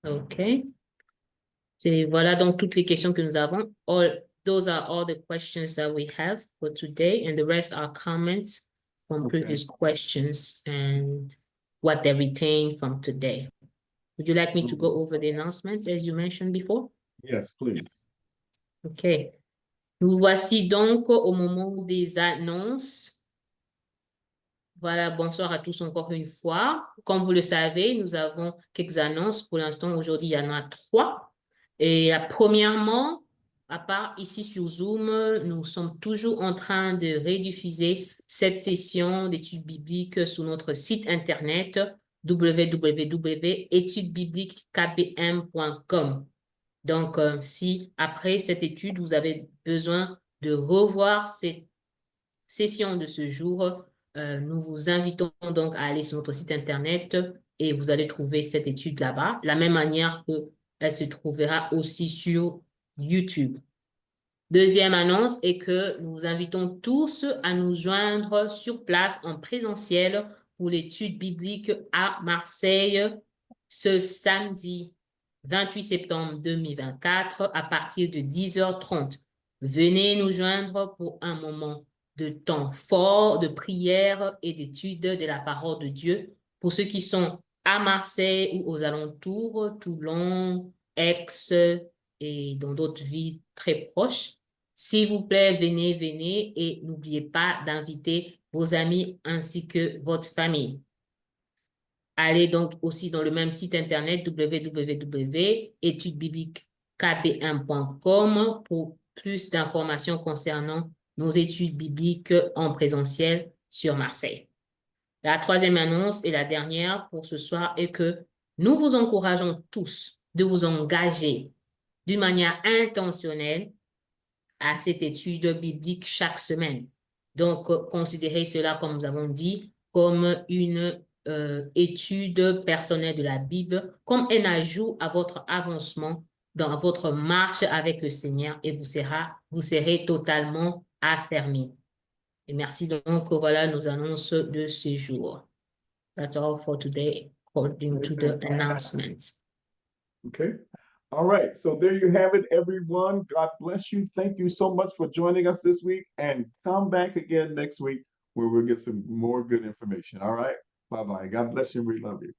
OK. Voilà donc toutes les questions que nous avons. Those are all the questions that we have for today, and the rest are comments from Okay. previous questions and what they retain from today. Would you like me to go over the announcement as you mentioned before? Yes, please. OK. Nous voici donc au moment des annonces. Voilà, bonsoir à tous encore une fois. Comme vous le savez, nous avons quelques annonces. Pour l'instant, aujourd'hui, il y en a 3. Et premièrement, à part ici sur Zoom, nous sommes toujours en train de rediffuser cette session d'études bibliques sur notre site internet www.étudesbibliqueskbm.com. Donc, si après cette étude, vous avez besoin de revoir cette session de ce jour, nous vous invitons donc à aller sur notre site internet et vous allez trouver cette étude là-bas, de la même manière qu'elle se trouvera aussi sur YouTube. Deuxième annonce est que nous vous invitons tous à nous joindre sur place en présentiel pour l'étude biblique à Marseille ce samedi 28 septembre 2024 à partir de 10h30. Venez nous joindre pour un moment de temps fort, de prière et d'étude de la parole de Dieu. Pour ceux qui sont à Marseille ou aux alentours, Toulon, Aix et dans d'autres villes très proches, s'il vous plaît, venez et n'oubliez pas d'inviter vos amis ainsi que votre famille. Allez donc aussi dans le même site internet www.étudesbibliqueskb1.com pour plus d'informations concernant nos études bibliques en présentiel sur Marseille. La troisième annonce et la dernière pour ce soir est que nous vous encourageons tous de vous engager d'une manière intentionnelle à cette étude biblique chaque semaine. Donc, considérez cela, comme nous avons dit, comme une étude personnelle de la Bible, comme un ajout à votre avancement dans votre marche avec le Seigneur et vous serez totalement affermis. Et merci donc, voilà nos annonces de ce jour. That's all for today, according to the announcements. Okay. All right. So there you have it, everyone. God bless you. Thank you so much for joining us this week, and come back again next week where we'll get some more good information. All right. Bye-bye. God bless you. We love you.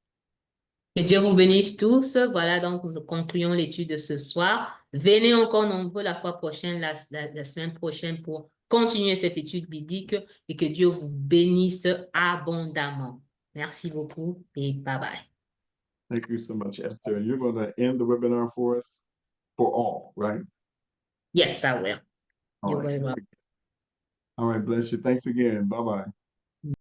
Que Dieu vous bénisse tous. Voilà, donc nous concluons l'étude de ce soir. Venez encore nombreux la fois prochaine, la semaine prochaine pour continuer cette étude biblique et que Dieu vous bénisse abondamment. Merci beaucoup et bye-bye. Thank you so much, Esther. And you're going to end the webinar for us for all, right? Yes, I will. All You're right. very welcome. All right. Bless you. Thanks again. Bye-bye.